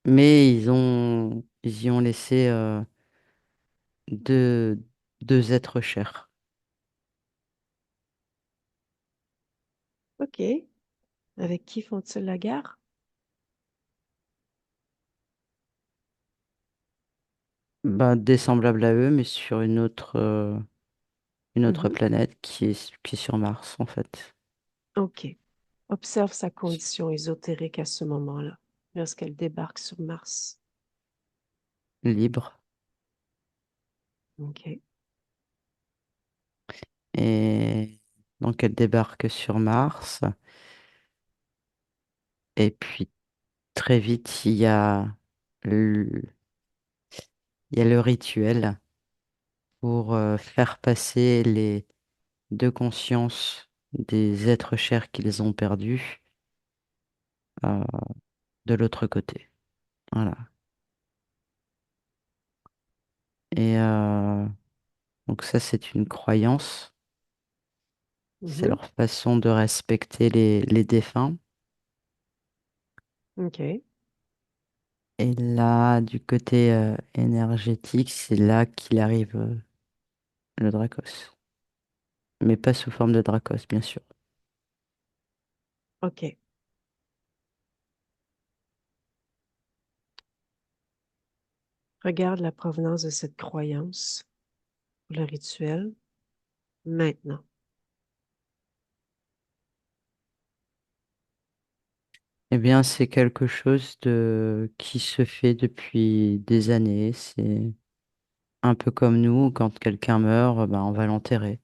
Mais ils y ont laissé deux, deux êtres chers. OK. Avec qui font-ils la guerre? Bah, des semblables à eux, mais sur une autre Mhm. planète qui est sur Mars, en fait. OK. Observe sa condition ésotérique à ce moment-là, lorsqu'elle débarque sur Mars. Libre. OK. Et donc, elle débarque sur Mars. Et puis, très vite, le, il y a le rituel pour faire passer les deux consciences des êtres chers qu'ils ont perdus euh, de l'autre côté. Voilà. Et donc ça, c'est une croyance. C'est Mhm. leur façon de respecter les défunts. OK. Et là, du côté énergétique, c'est là qu'il arrive le Dracos. Mais pas sous forme de Dracos, bien sûr. OK. Regarde la provenance de cette croyance pour le rituel maintenant. Eh bien, c'est quelque chose qui se fait depuis des années. C'est un peu comme nous, quand quelqu'un meurt, ben, on va l'enterrer.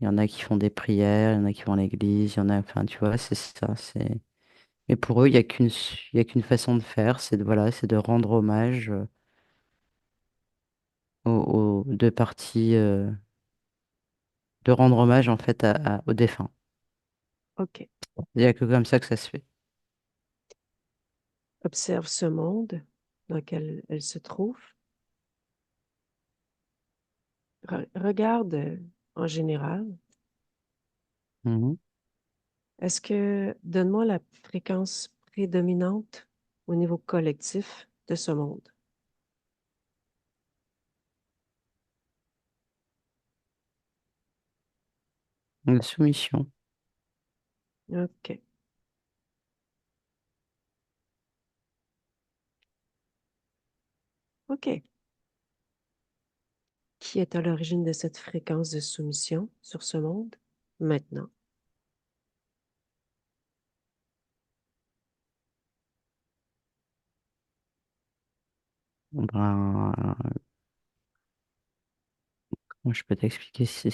Il y en a qui font des prières, il y en a qui vont à l'église, il y en a, enfin, tu vois, c'est ça. Mais pour eux, il y a qu'une façon de faire, c'est de rendre hommage aux deux parties, de rendre hommage en fait aux défunts. OK. Il n'y a que comme ça que ça se fait. Observe ce monde dans lequel elle se trouve. Regarde en général. Mhm. Est-ce que, donne-moi la fréquence prédominante au niveau collectif de ce monde. La soumission. OK. OK. Qui est à l'origine de cette fréquence de soumission sur ce monde? Maintenant. Ben, comment je peux t'expliquer? C'est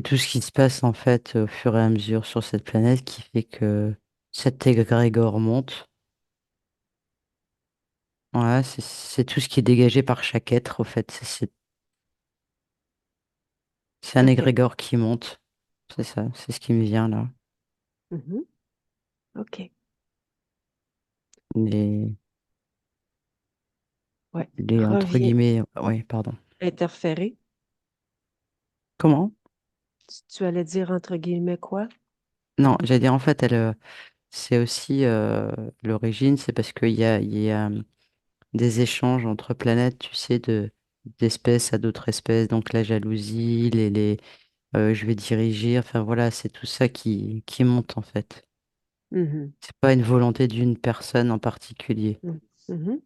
tout ce qui se passe en fait au fur et à mesure sur cette planète qui fait que cet égrégore monte. Ouais, c'est tout ce qui est dégagé par chaque être, au fait. C'est un OK. égrégore qui monte. C'est ça, c'est ce qui me vient là. Mhm. OK. Les, Ouais. les entre Reviens. guillemets, oui, pardon. Interférer. Comment? Tu allais dire entre guillemets quoi? Non, j'allais dire en fait, c'est aussi l'origine, c'est parce qu'il y a des échanges entre planètes, tu sais, d'espèces à d'autres espèces, donc la jalousie, je vais diriger, enfin voilà, c'est tout ça qui monte en fait. Mhm. C'est pas une volonté d'une personne en particulier. Mhm. Mhm.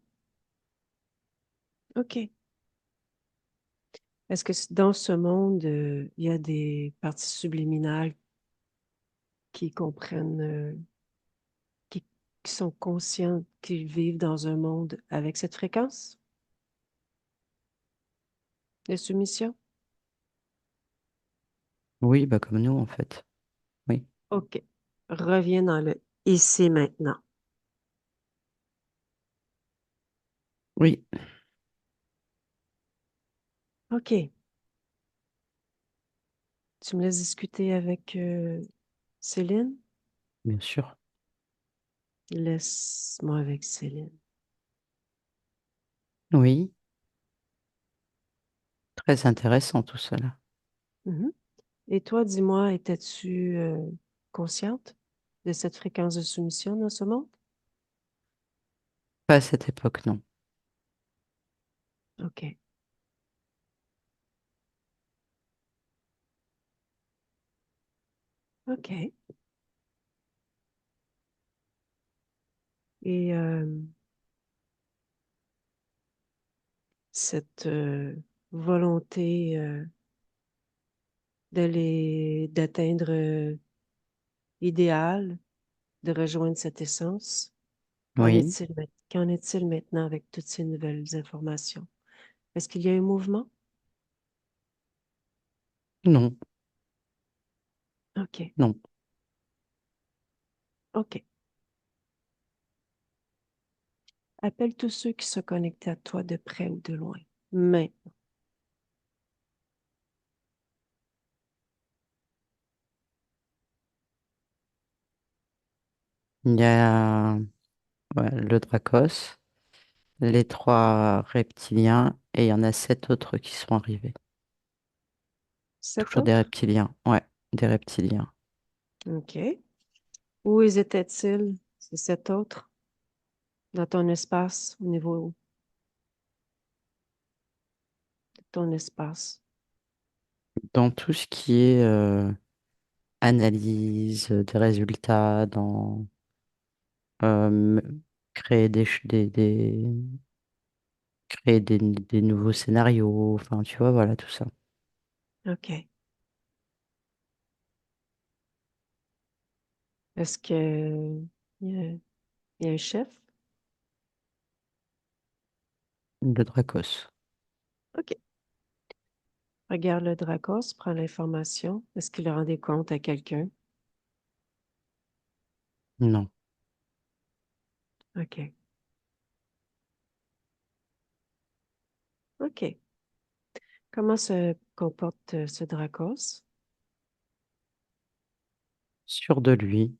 OK. Est-ce que dans ce monde, il y a des parties subliminales qui comprennent, qui, qui sont conscientes qu'ils vivent dans un monde avec cette fréquence de soumission? Oui, bah comme nous en fait. Oui. OK. Reviens dans le ici maintenant. Oui, OK. Tu me laisses discuter avec Céline? bien sûr. Laisse-moi avec Céline. Oui, très intéressant tout cela. Mhm. Et toi, dis-moi, étais-tu consciente de cette fréquence de soumission dans ce monde? Pas à cette époque, non. OK. OK. Et cette volonté d'atteindre idéal, de rejoindre cette essence, Oui, qu'en est-il maintenant avec toutes ces nouvelles informations? Est-ce qu'il y a un mouvement? non, OK. non. OK. Appelle tous ceux qui sont connectés à toi de près ou de loin. Mais, Il y a ouais, le Dracos, les trois reptiliens, et il y en a sept autres qui sont arrivés. cet Toujours des autre? reptiliens. Ouais, des reptiliens. OK. Où étaient-ils, ces sept autres, dans ton espace, au niveau de ton espace? Dans tout ce qui est analyse des résultats, dans euh, créer créer des nouveaux scénarios, enfin, tu vois, voilà, tout ça. OK. Est-ce que il y a un chef? Le Dracos. OK. Regarde le Dracos, prends l'information. Est-ce qu'il rend des comptes à quelqu'un? Non. OK. OK. Comment se comporte ce Dracos? Sûr de lui.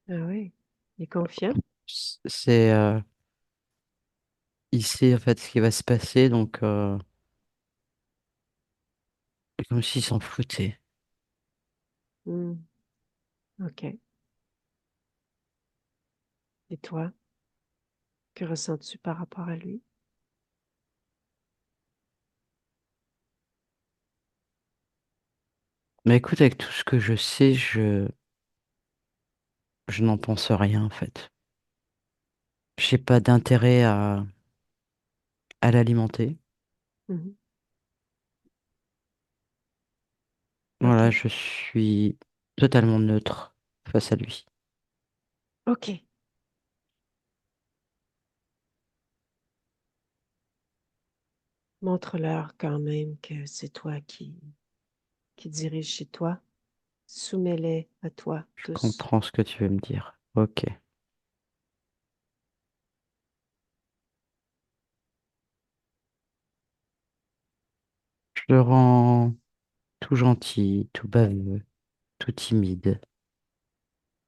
Ah oui. Il est confiant? C'est, il sait en fait ce qui va se passer, donc comme s'il s'en foutait. Hmm. OK. Et toi, que ressens-tu par rapport à lui? Mais écoute, avec tout ce que je sais, je n'en pense rien en fait. J'ai pas d'intérêt à l'alimenter. Mhm. Voilà, OK. je suis totalement neutre face à lui. OK. Montre-leur quand même que c'est toi qui dirige chez toi. Soumets-les à toi Je tous. comprends ce que tu veux me dire. Ok. Je le rends tout gentil, tout baveux, tout timide,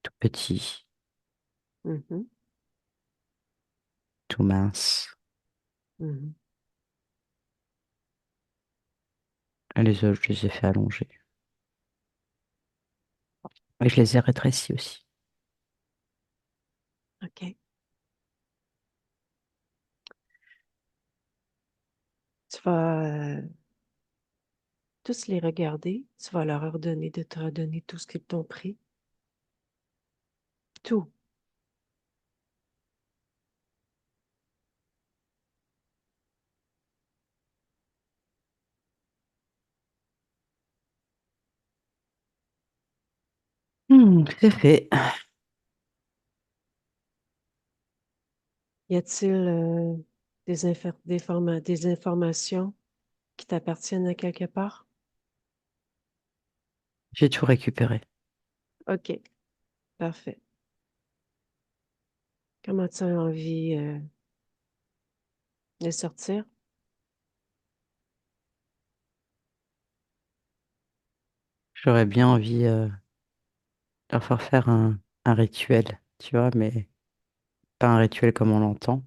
tout petit, Mhm. tout mince. Mhm. Et les autres, je les ai fait allonger. Et je les ai rétrécis aussi. OK. Tu vas tous les regarder. Tu vas leur ordonner de te redonner tout ce qu'ils t'ont pris. Tout. C'est fait. Y a-t-il des informations qui t'appartiennent à quelque part? J'ai tout récupéré. OK. Parfait. Comment tu as envie de sortir? J'aurais bien envie de leur faire un rituel, tu vois, mais pas un rituel comme on l'entend.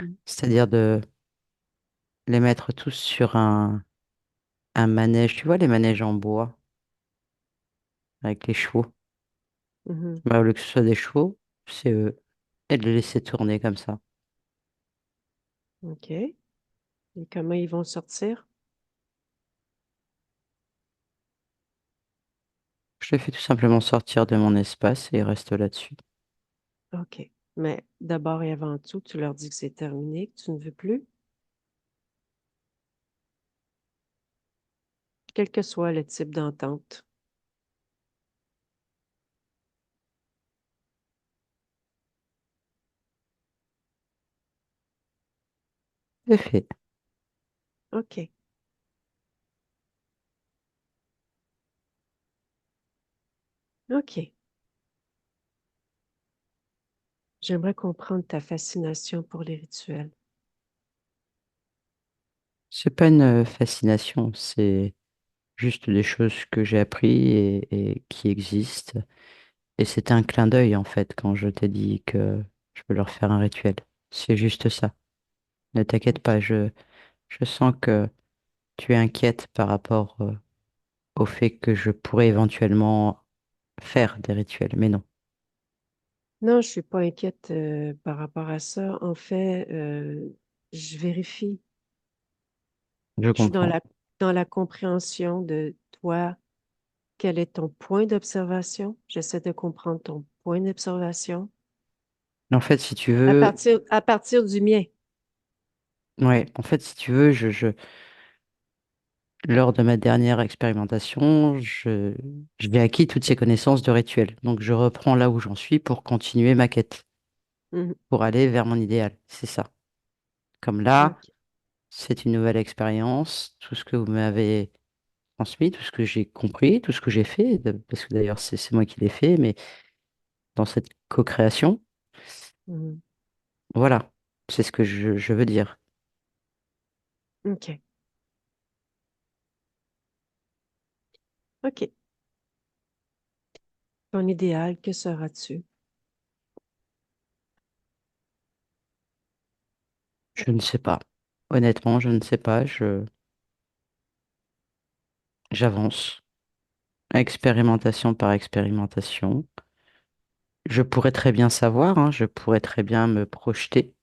Mm. C'est-à-dire de les mettre tous sur un manège, tu vois, les manèges en bois avec les chevaux. Mhm. Bah, au lieu que ce soit des chevaux, c'est eux. Et de les laisser tourner comme ça. OK. Et comment ils vont sortir? Je les fais tout simplement sortir de mon espace et ils restent là-dessus. OK. Mais d'abord et avant tout, tu leur dis que c'est terminé, que tu ne veux plus, quel que soit le type d'entente. C'est fait. OK. OK. J'aimerais comprendre ta fascination pour les rituels. C'est pas une fascination, c'est juste des choses que j'ai appris et qui existent. Et c'était un clin d'œil en fait quand je t'ai dit que je peux leur faire un rituel. C'est juste ça. Ne t'inquiète pas, OK. je sens que tu es inquiète par rapport au fait que je pourrais éventuellement faire des rituels, mais non, Non, je suis pas inquiète par rapport à ça. En fait, je vérifie. je Je suis comprends. dans la compréhension de toi. Quel est ton point d'observation? J'essaie de comprendre ton point d'observation En fait, si tu veux, à partir du mien. ouais, en fait, si tu veux, lors de ma dernière expérimentation, j'ai acquis toutes ces connaissances de rituel. Donc, je reprends là où j'en suis pour continuer ma quête, Mhm. pour aller vers mon idéal. C'est ça. Comme là, OK. c'est une nouvelle expérience. Tout ce que vous m'avez transmis, tout ce que j'ai compris, tout ce que j'ai fait, parce que d'ailleurs, c'est moi qui l'ai fait, mais dans cette co-création, Mhm. voilà, c'est ce que je veux dire. OK. OK. Ton idéal, que seras-tu? Je ne sais pas. Honnêtement, je ne sais pas. J'avance. Expérimentation par expérimentation. Je pourrais très bien savoir, hein, je pourrais très bien me projeter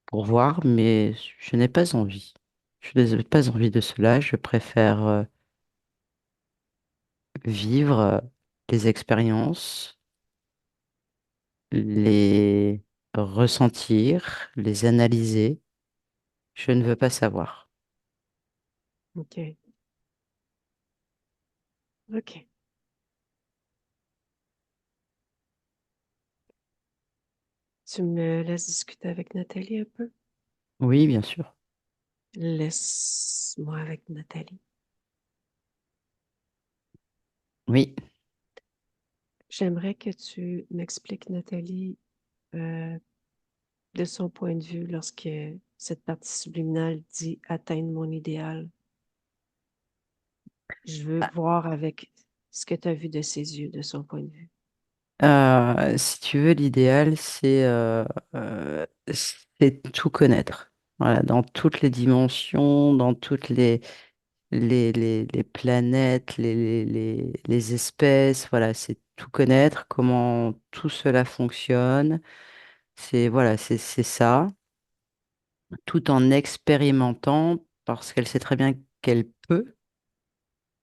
pour voir, mais je n'ai pas envie. Je n'ai pas envie de cela. Je préfère vivre les expériences, les ressentir, les analyser. Je ne veux pas savoir. OK. OK. Tu me laisses discuter avec Nathalie un peu? Oui, bien sûr. Laisse-moi avec Nathalie. Oui. J'aimerais que tu m'expliques, Nathalie, euh, de son point de vue lorsque cette partie subliminale dit atteindre mon idéal. Je veux Ah, voir avec ce que tu as vu de ses yeux, de son point de vue. si tu veux, l'idéal, c'est tout connaître. Voilà, dans toutes les dimensions, dans toutes les planètes, les espèces, voilà, c'est tout connaître, comment tout cela fonctionne. Voilà, c'est ça, tout en expérimentant, parce qu'elle sait très bien qu'elle peut,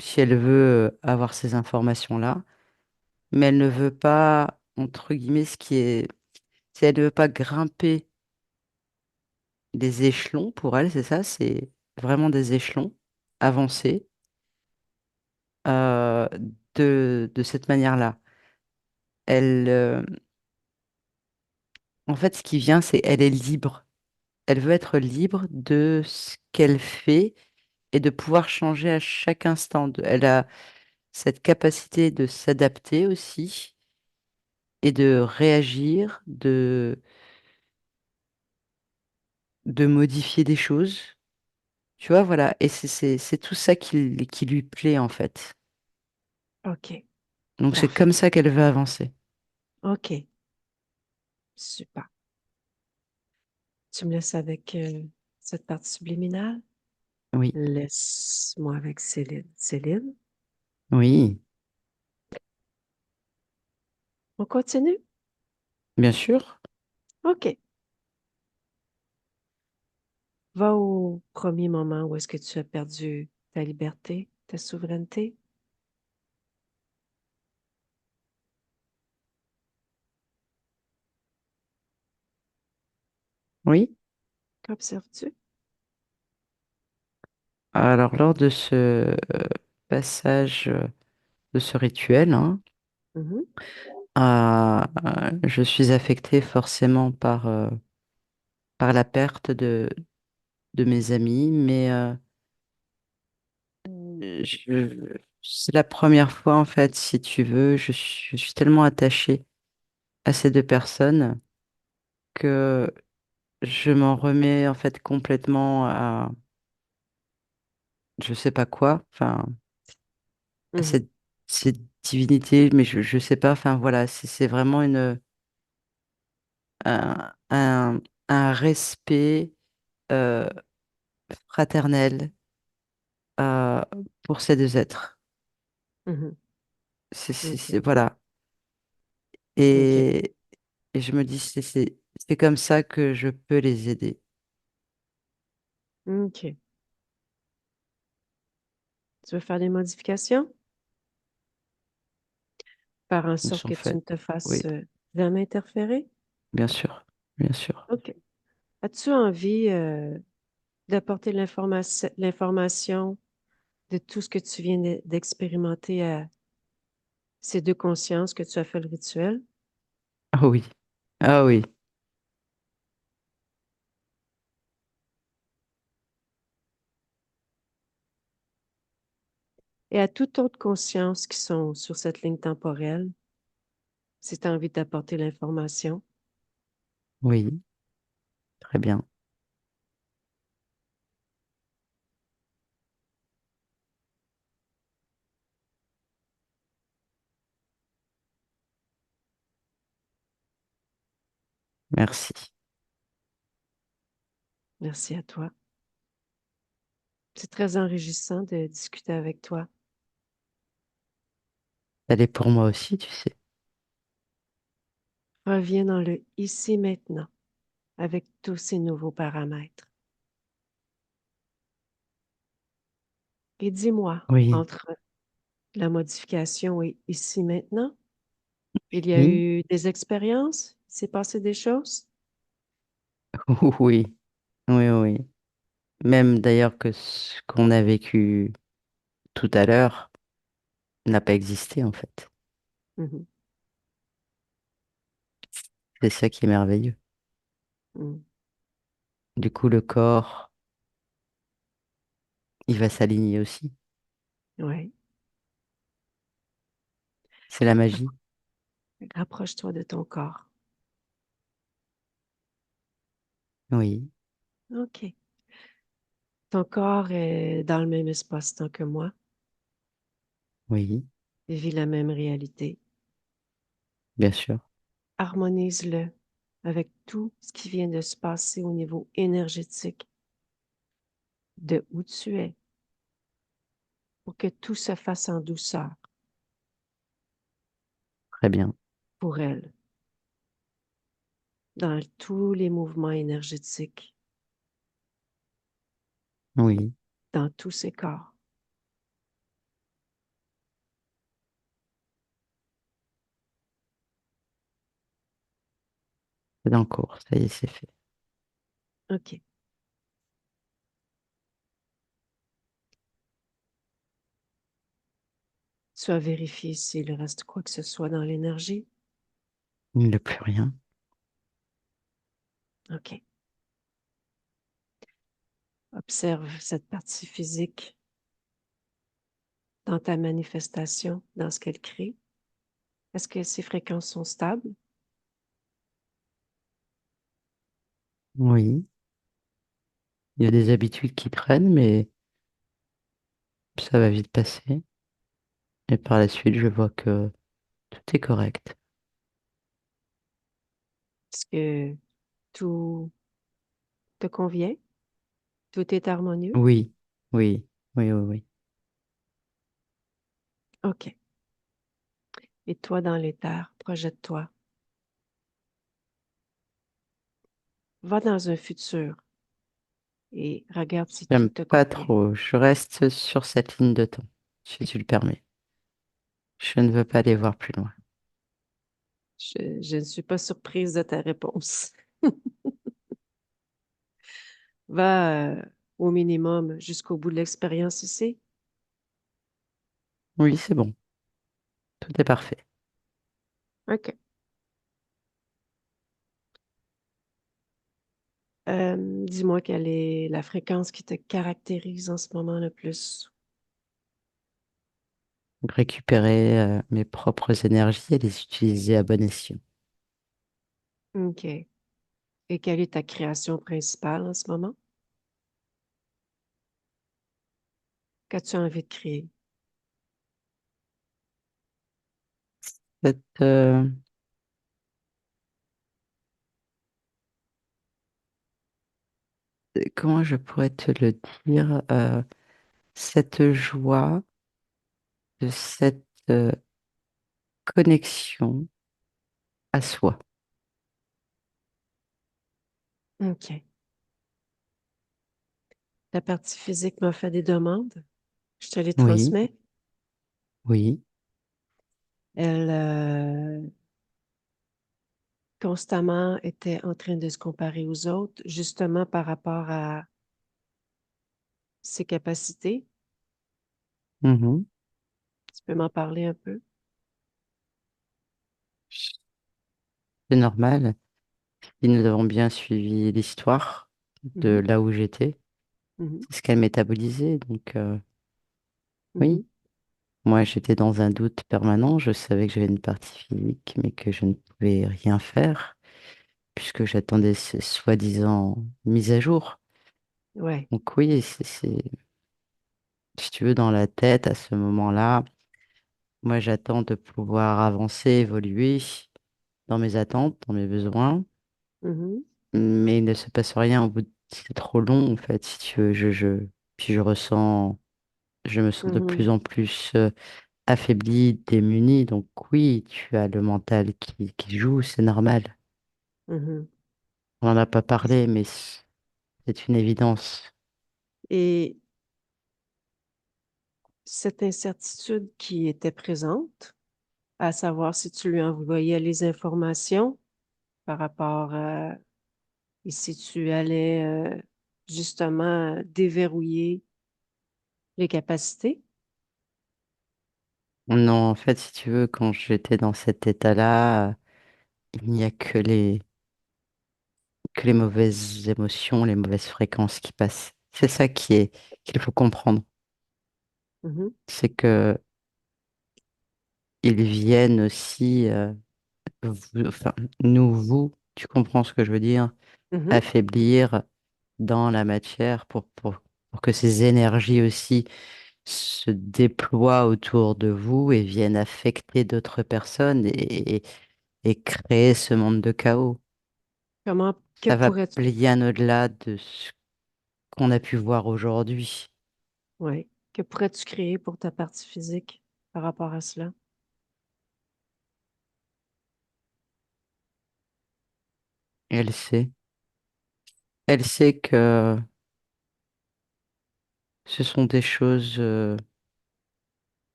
si elle veut avoir ces informations-là, mais elle ne veut pas, entre guillemets, si elle ne veut pas grimper des échelons, pour elle, c'est ça, c'est vraiment des échelons avancés euh, de cette manière-là. Elle, en fait, ce qui vient, c'est elle est libre. Elle veut être libre de ce qu'elle fait et de pouvoir changer à chaque instant. Elle a cette capacité de s'adapter aussi et de réagir, de modifier des choses. Tu vois, voilà. Et c'est tout ça qui lui plaît, en fait. OK, Donc, c'est parfait. comme ça qu'elle veut avancer. OK, super. Tu me laisses avec cette partie subliminale? Oui, Laisse-moi avec Céline. Céline, oui, on continue? bien sûr. OK. Va au premier moment où est-ce que tu as perdu ta liberté, ta souveraineté. Oui. Qu'observes-tu? Alors, lors de ce passage, de ce rituel, hein, Mhm, je suis affectée forcément par la perte de mes amis, mais c'est la première fois, en fait, si tu veux, je suis tellement attachée à ces deux personnes que je m'en remets, en fait, complètement à je sais pas quoi, enfin, à mhm, cette divinité, mais je sais pas, enfin, voilà, c'est vraiment un, un, un respect euh, fraternel euh, pour ces deux êtres. mhm. OK, Voilà. OK, Et, et je me dis, c'est comme ça que je peux les aider. OK. Tu veux faire des modifications? Faire en Ils sorte sont que tu ne faits. te Oui, fasses jamais interférer? bien sûr. Bien sûr. OK. As-tu envie d'apporter l'information de tout ce que tu viens d'expérimenter à ces deux consciences que tu as fait le rituel? Ah oui. Ah oui. Et à toute autre conscience qui sont sur cette ligne temporelle, si tu as envie d'apporter l'information. Oui. Très bien. Merci. Merci à toi. C'est très enrichissant de discuter avec toi. Elle est pour moi aussi, tu sais. Reviens dans le ici maintenant avec tous ces nouveaux paramètres. Et dis-moi, Oui. entre La modification est ici maintenant. Il y a Oui, eu des expériences? Il s'est passé des choses? oui, oui, oui. Même d'ailleurs que ce qu'on a vécu tout à l'heure n'a pas existé en fait. Mhm, C'est ça qui est merveilleux. mhm. Du coup, le corps, il va s'aligner aussi. Ouais. C'est la magie. Rapproche-toi de ton corps. Oui, OK. Ton corps est dans le même espace-temps que moi. oui, Il vit la même réalité. bien sûr. Harmonise-le avec tout ce qui vient de se passer au niveau énergétique de où tu es pour que tout se fasse en douceur Très bien. pour elle, dans tous les mouvements énergétiques, Oui, dans tous ses corps. c'est en cours. Ça y est, c'est fait. OK. Tu as vérifié s'il reste quoi que ce soit dans l'énergie? Il ne plus rien. OK. Observe cette partie physique dans ta manifestation, dans ce qu'elle crée. Est-ce que ses fréquences sont stables? Oui, il y a des habitudes qui prennent, mais ça va vite passer. Et par la suite, je vois que tout est correct. Est-ce que tout te convient? Tout est harmonieux? Oui, oui, oui, oui, oui. OK. Et toi, dans l'éther, projette-toi. Va dans un futur et regarde si tout J'aime te pas convient. trop. Je reste sur cette ligne de temps, si tu le permets. Je ne veux pas aller voir plus loin. Je ne suis pas surprise de ta réponse. Va au minimum jusqu'au bout de l'expérience ici. Oui, c'est bon. Tout est parfait. OK. Dis-moi quelle est la fréquence qui te caractérise en ce moment le plus. Récupérer mes propres énergies et les utiliser à bon escient. OK. Et quelle est ta création principale en ce moment? Qu'as-tu envie de créer? Cette, comment je pourrais te le dire? Cette joie, de cette connexion à soi. OK. La partie physique m'a fait des demandes. Je te les Oui, transmets. oui. Elle constamment était en train de se comparer aux autres, justement par rapport à ses capacités. Mhm. Tu peux m'en parler un peu? C'est normal. Et nous avons bien suivi l'histoire de Mhm, là où j'étais. mhm, C'est ce qu'elle métabolisait. Donc, oui. mhm, Moi, j'étais dans un doute permanent. Je savais que j'avais une partie physique, mais que je ne pouvais rien faire puisque j'attendais ces soi-disant mises à jour. ouais. Donc oui, si tu veux, dans la tête, à ce moment-là, moi, j'attends de pouvoir avancer, évoluer dans mes attentes, dans mes besoins, Mhm, mais il ne se passe rien au bout c'est trop long, en fait, si tu veux, puis je me sens de plus mhm, en plus affaibli, démuni, donc oui, tu as le mental qui joue, c'est normal. mhm. On n'en a pas parlé, mais c'est une évidence. Et cette incertitude qui était présente, à savoir si tu lui envoyais les informations par rapport à, et si tu allais justement déverrouiller les capacités. Non, en fait, si tu veux, quand j'étais dans cet état-là, il n'y a que les mauvaises émotions, les mauvaises fréquences qui passent. C'est ça qu'il faut comprendre. Mhm, C'est que ils viennent aussi, enfin, vous, tu comprends ce que je veux dire, mhm. affaiblir dans la matière pour que ces énergies aussi se déploient autour de vous et viennent affecter d'autres personnes et créer ce monde de chaos. Que Ça va pourrais-tu, bien au-delà de ce qu'on a pu voir aujourd'hui. ouais, que pourrais-tu créer pour ta partie physique par rapport à cela? Elle sait. Elle sait que ce sont des choses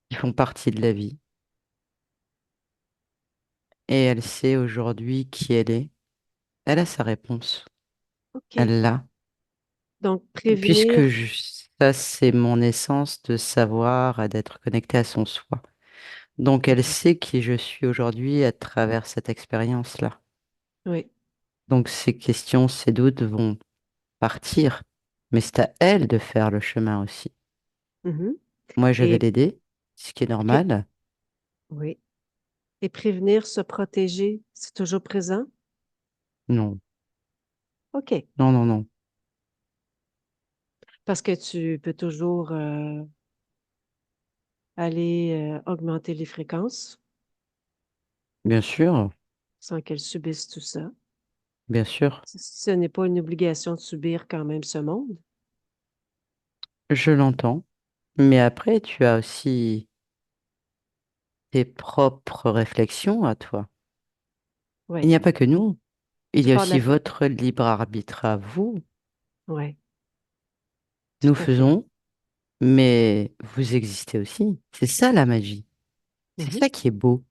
qui font partie de la vie. Et elle sait aujourd'hui qui elle est. Elle a sa réponse. OK. Elle l'a. Donc, Puisque prévenir. ça, c'est mon essence de savoir et d'être connecté à son soi. Donc, elle Mhm. sait qui je suis aujourd'hui à travers cette expérience-là. Oui. Donc, ces questions, ces doutes vont partir. Mais c'est à elle de faire le chemin aussi. Mhm. Moi, je vais Et, l'aider, ce qui est pré- normal. oui. Et prévenir, se protéger, c'est toujours présent? Non, OK. non, non, non. Parce que tu peux toujours aller augmenter les fréquences Bien sûr, sans qu'elles subissent tout ça. bien sûr. Ce n'est pas une obligation de subir quand même ce monde. Je l'entends. Mais après, tu as aussi tes propres réflexions à toi. Il Oui. n'y a pas que nous. Il Tu y a parles de aussi la... votre libre arbitre à vous. Oui, Nous tout à fait. faisons, mais vous existez aussi. C'est ça la magie. C'est Mhm. ça qui est beau.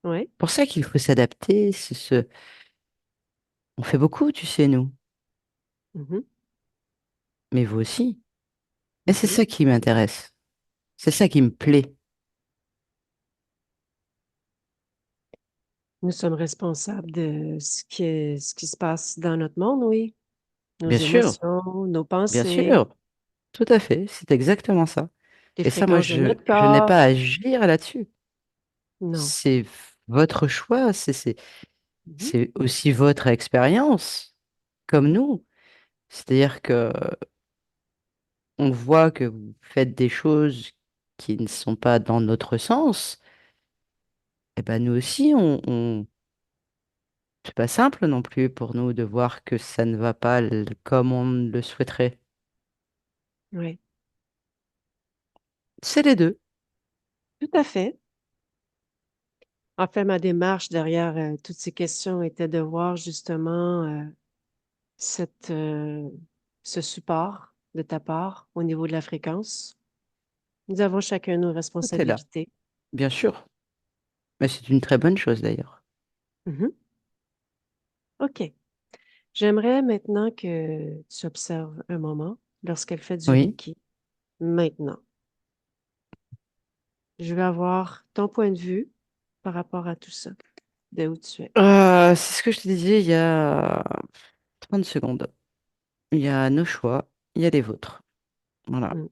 Oui. Pour ça qu'il faut s'adapter. On fait beaucoup, tu sais, nous. Mhm. Mais vous aussi. Et c'est Mhm. ça qui m'intéresse. C'est ça qui me plaît. Nous sommes responsables de ce qui se passe dans notre monde, oui. Nos Bien sûr, émotions, nos bien pensées, sûr. Tout à fait. C'est exactement ça. les Et ça, moi, fréquences de notre je n'ai pas à corps. agir là-dessus. Non. C'est votre choix. Mhm. C'est aussi votre expérience, comme nous. C'est-à-dire que on voit que vous faites des choses qui ne sont pas dans notre sens. Et ben nous aussi, c'est pas simple non plus pour nous de voir que ça ne va pas comme on le souhaiterait. Oui, C'est les deux. tout à fait. En fait, ma démarche derrière toutes ces questions était de voir justement cette, ce support de ta part au niveau de la fréquence. Nous avons chacun nos Tout est là, responsabilités. bien sûr. Mais c'est une très bonne chose d'ailleurs. Mhm. OK. J'aimerais maintenant que tu observes un moment lorsqu'elle fait du Oui. Reiki. Maintenant, je vais avoir ton point de vue par rapport à tout ça, de où tu es. C'est ce que je te disais il y a 30 secondes. Il y a nos choix, il y a les vôtres. Voilà. Mm.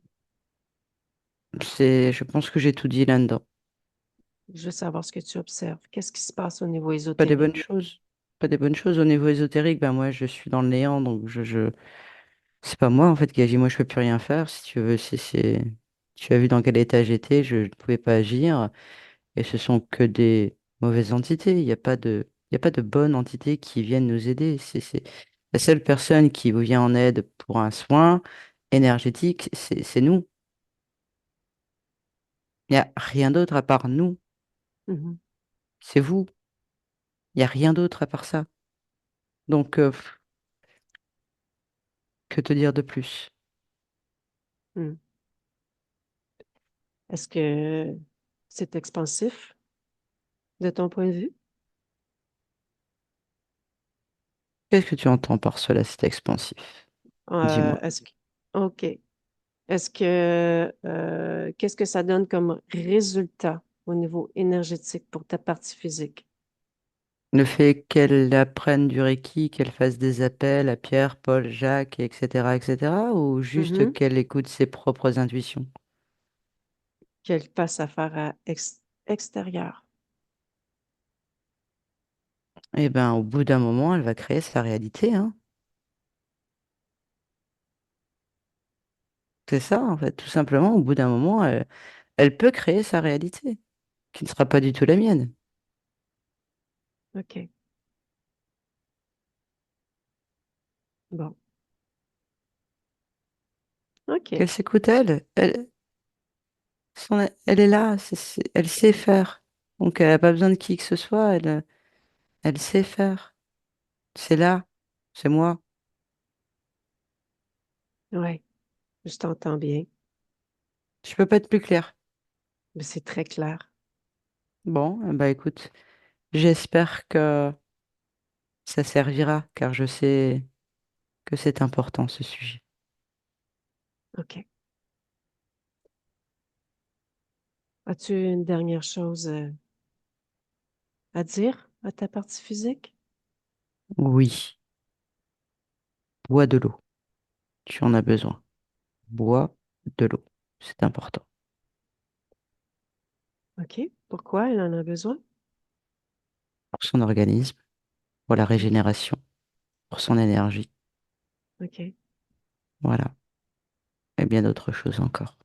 Je pense que j'ai tout dit là-dedans. Je veux savoir ce que tu observes. Qu'est-ce qui se passe au niveau Pas des bonnes ésotérique? choses. Pas des bonnes choses au niveau ésotérique. Ben moi, je suis dans le néant, donc c'est pas moi en fait qui agis. Moi, je peux plus rien faire. Si tu veux, tu as vu dans quel état j'étais, je ne pouvais pas agir. Et ce sont que des mauvaises entités. Il y a pas de bonnes entités qui viennent nous aider. C'est la seule personne qui vous vient en aide pour un soin énergétique, c'est nous. Il n'y a rien d'autre à part nous. Mhm. C'est vous. Il n'y a rien d'autre à part ça. Donc, que te dire de plus? Mm. Est-ce que c'est expansif de ton point de vue? Qu'est-ce que tu entends par cela, c'est expansif? Dis-moi. Est-ce que... OK. Est-ce que qu'est-ce que ça donne comme résultat au niveau énergétique pour ta partie physique? Le fait qu'elle apprenne du Reiki, qu'elle fasse des appels à Pierre, Paul, Jacques, etc., ou juste Mhm. qu'elle écoute ses propres intuitions? Qu'elle fasse affaire à extérieur. Eh ben, au bout d'un moment, elle va créer sa réalité, hein. C'est ça, en fait, tout simplement. Au bout d'un moment, elle peut créer sa réalité, qui ne sera pas du tout la mienne. OK. Bon. OK. Qu'elle s'écoute, elle est là, elle sait faire. Donc, elle n'a pas besoin de qui que ce soit, elle sait faire. C'est là, c'est moi. Ouais. Je t'entends bien. Je peux pas être plus clair. Mais c'est très clair. Bon, bah écoute, j'espère que ça servira, car je sais que c'est important ce sujet. OK. As-tu une dernière chose à dire à ta partie physique? Oui, bois de l'eau. Tu en as besoin. Bois de l'eau. C'est important. OK. Pourquoi elle en a besoin? Pour son organisme, pour la OK. régénération, pour son énergie. OK. Voilà. Et bien d'autres choses encore.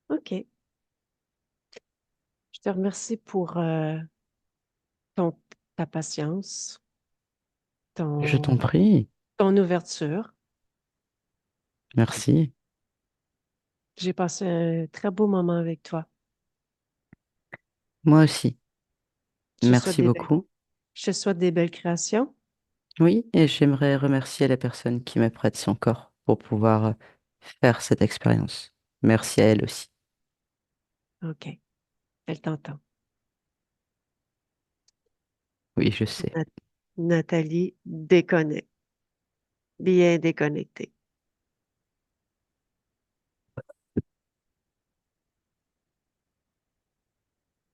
OK. Je te remercie pour ton, ta patience, Je t'en ton, prie. ton ouverture. Merci. J'ai passé un très beau moment avec toi. Moi aussi. Je te souhaite Merci des belles, beaucoup. je te souhaite des belles créations. Oui, et j'aimerais remercier la personne qui me prête son corps pour pouvoir faire cette expérience. Merci à elle aussi. OK. Elle t'entend. Oui, je sais. Nat- Nathalie déconnecte. Bien déconnectée.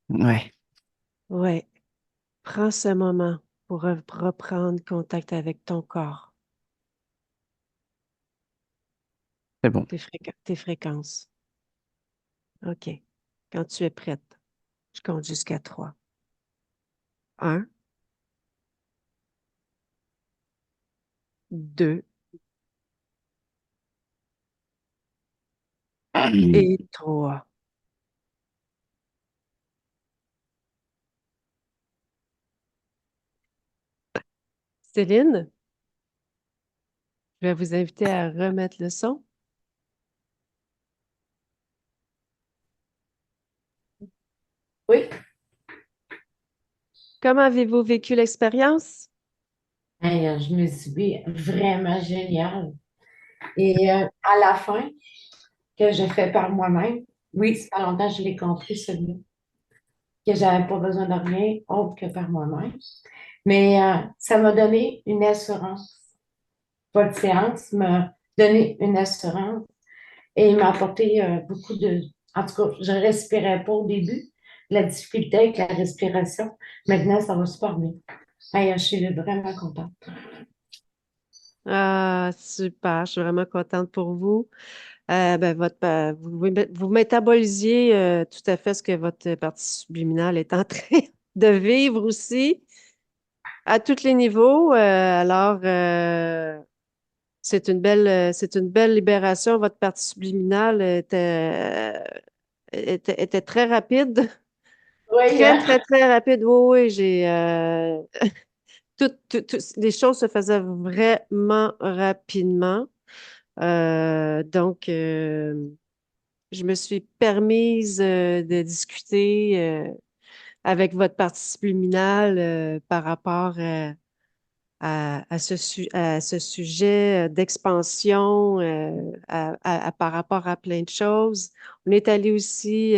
Ouais, Ouais. Prends ce moment pour reprendre contact avec ton corps, c'est bon. tes fréquences. OK. Quand tu es prête, je compte jusqu'à 3. 1, 2 et 3. Céline, je vais vous inviter à remettre le son. Oui. Comment avez-vous vécu l'expérience? Hey, je me suis dit vraiment génial. Et à la fin, que je fais par moi-même, oui, c'est pas longtemps que je l'ai compris, celui-là, que j'avais pas besoin de rien autre que par moi-même. Mais ça m'a donné une assurance. Votre séance m'a donné une assurance et il m'a apporté beaucoup de... En tout cas, je ne respirais pas au début, la difficulté avec la respiration. Maintenant, ça va super bien. Hey, je suis vraiment contente. Ah, super, je suis vraiment contente pour vous. Ben, vous métabolisiez tout à fait ce que votre partie subliminale est en train de vivre aussi, à tous les niveaux. C'est une belle libération. Votre partie subliminale était très rapide, Oui, très, très, très rapide. Oui, oui, les choses se faisaient vraiment rapidement. Donc, je me suis permise de discuter avec votre partie subliminale par rapport à ce sujet d'expansion par rapport à plein de choses. On est allé aussi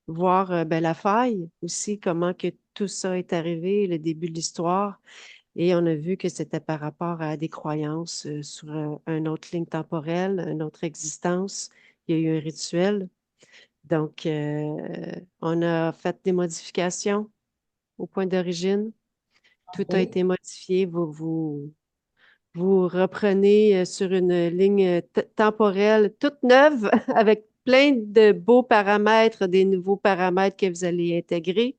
voir ben, la faille aussi, comment que tout ça est arrivé, le début de l'histoire. Et on a vu que c'était par rapport à des croyances sur une autre ligne temporelle, une autre existence. Il y a eu un rituel. Donc, on a fait des modifications au point d'origine. Tout a OK. été modifié. Vous reprenez sur une ligne temporelle toute neuve avec plein de beaux paramètres, des nouveaux paramètres que vous allez intégrer.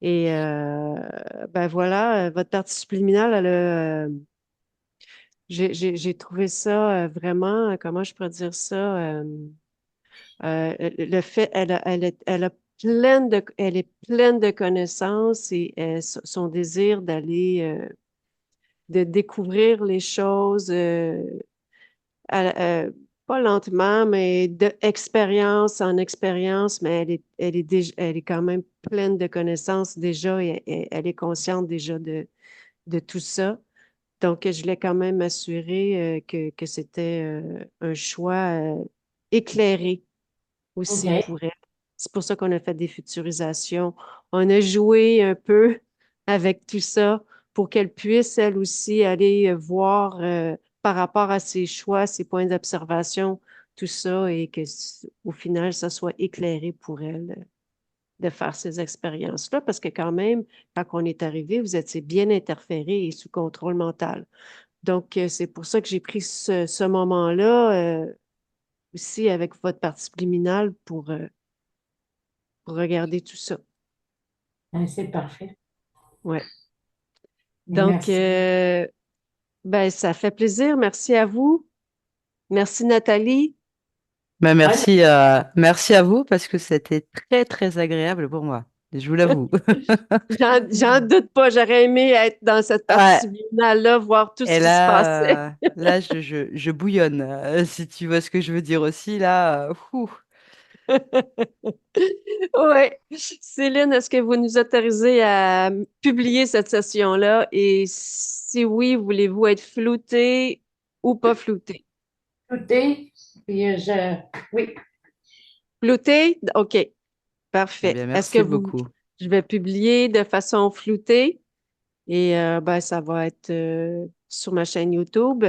Et ben voilà, votre partie subliminale, j'ai trouvé ça vraiment, comment je pourrais dire ça, le fait, elle est pleine de connaissances et son désir d'aller, de découvrir les choses, pas lentement, mais de expérience en expérience, mais elle est quand même pleine de connaissances déjà et elle est consciente déjà de tout ça. Donc, je l'ai quand même assuré que c'était un choix éclairé aussi OK. pour elle. C'est pour ça qu'on a fait des futurisations. On a joué un peu avec tout ça pour qu'elle puisse, elle aussi, aller voir par rapport à ses choix, ses points d'observation, tout ça, et que au final, ça soit éclairé pour elle de faire ces expériences-là, parce que quand même, quand on est arrivé, vous étiez bien interféré et sous contrôle mental. Donc, c'est pour ça que j'ai pris ce moment-là aussi avec votre partie subliminale pour regarder tout ça. Ben, c'est parfait. Ouais. Donc, Merci. ben, ça fait plaisir. Merci à vous. Merci, Nathalie. Ben, Ouais, merci à vous parce que c'était très, très agréable pour moi. Je vous l'avoue. J'en doute pas. J'aurais aimé être dans cette partie Ouais. subliminale-là, voir tout ce Et qui se passait. là, je bouillonne. Si tu vois ce que je veux dire aussi, là, Oui. Céline, est-ce que vous nous autorisez à publier cette session-là? Et si oui, voulez-vous être flouté ou pas flouté? écoutez, puis oui, Flouté? OK, eh parfait. bien, Est-ce que merci vous, beaucoup. je vais publier de façon floutée et ben, ça va être sur ma chaîne YouTube.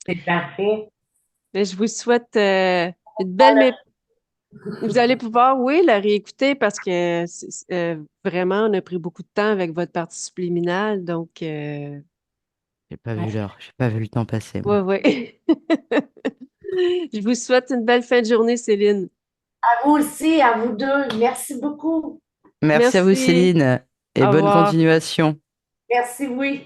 c'est parfait. Mais je vous souhaite une belle, vous allez pouvoir, oui, la réécouter parce que vraiment, on a pris beaucoup de temps avec votre partie subliminale. Donc, J'ai pas vu Ouais. l'heure. J'ai pas vu le temps passer, oui, moi. oui. Je vous souhaite une belle fin de journée, Céline. À vous aussi, à vous deux. Merci beaucoup. Merci à vous, Merci. Céline, et Au bonne revoir. continuation. Merci, oui.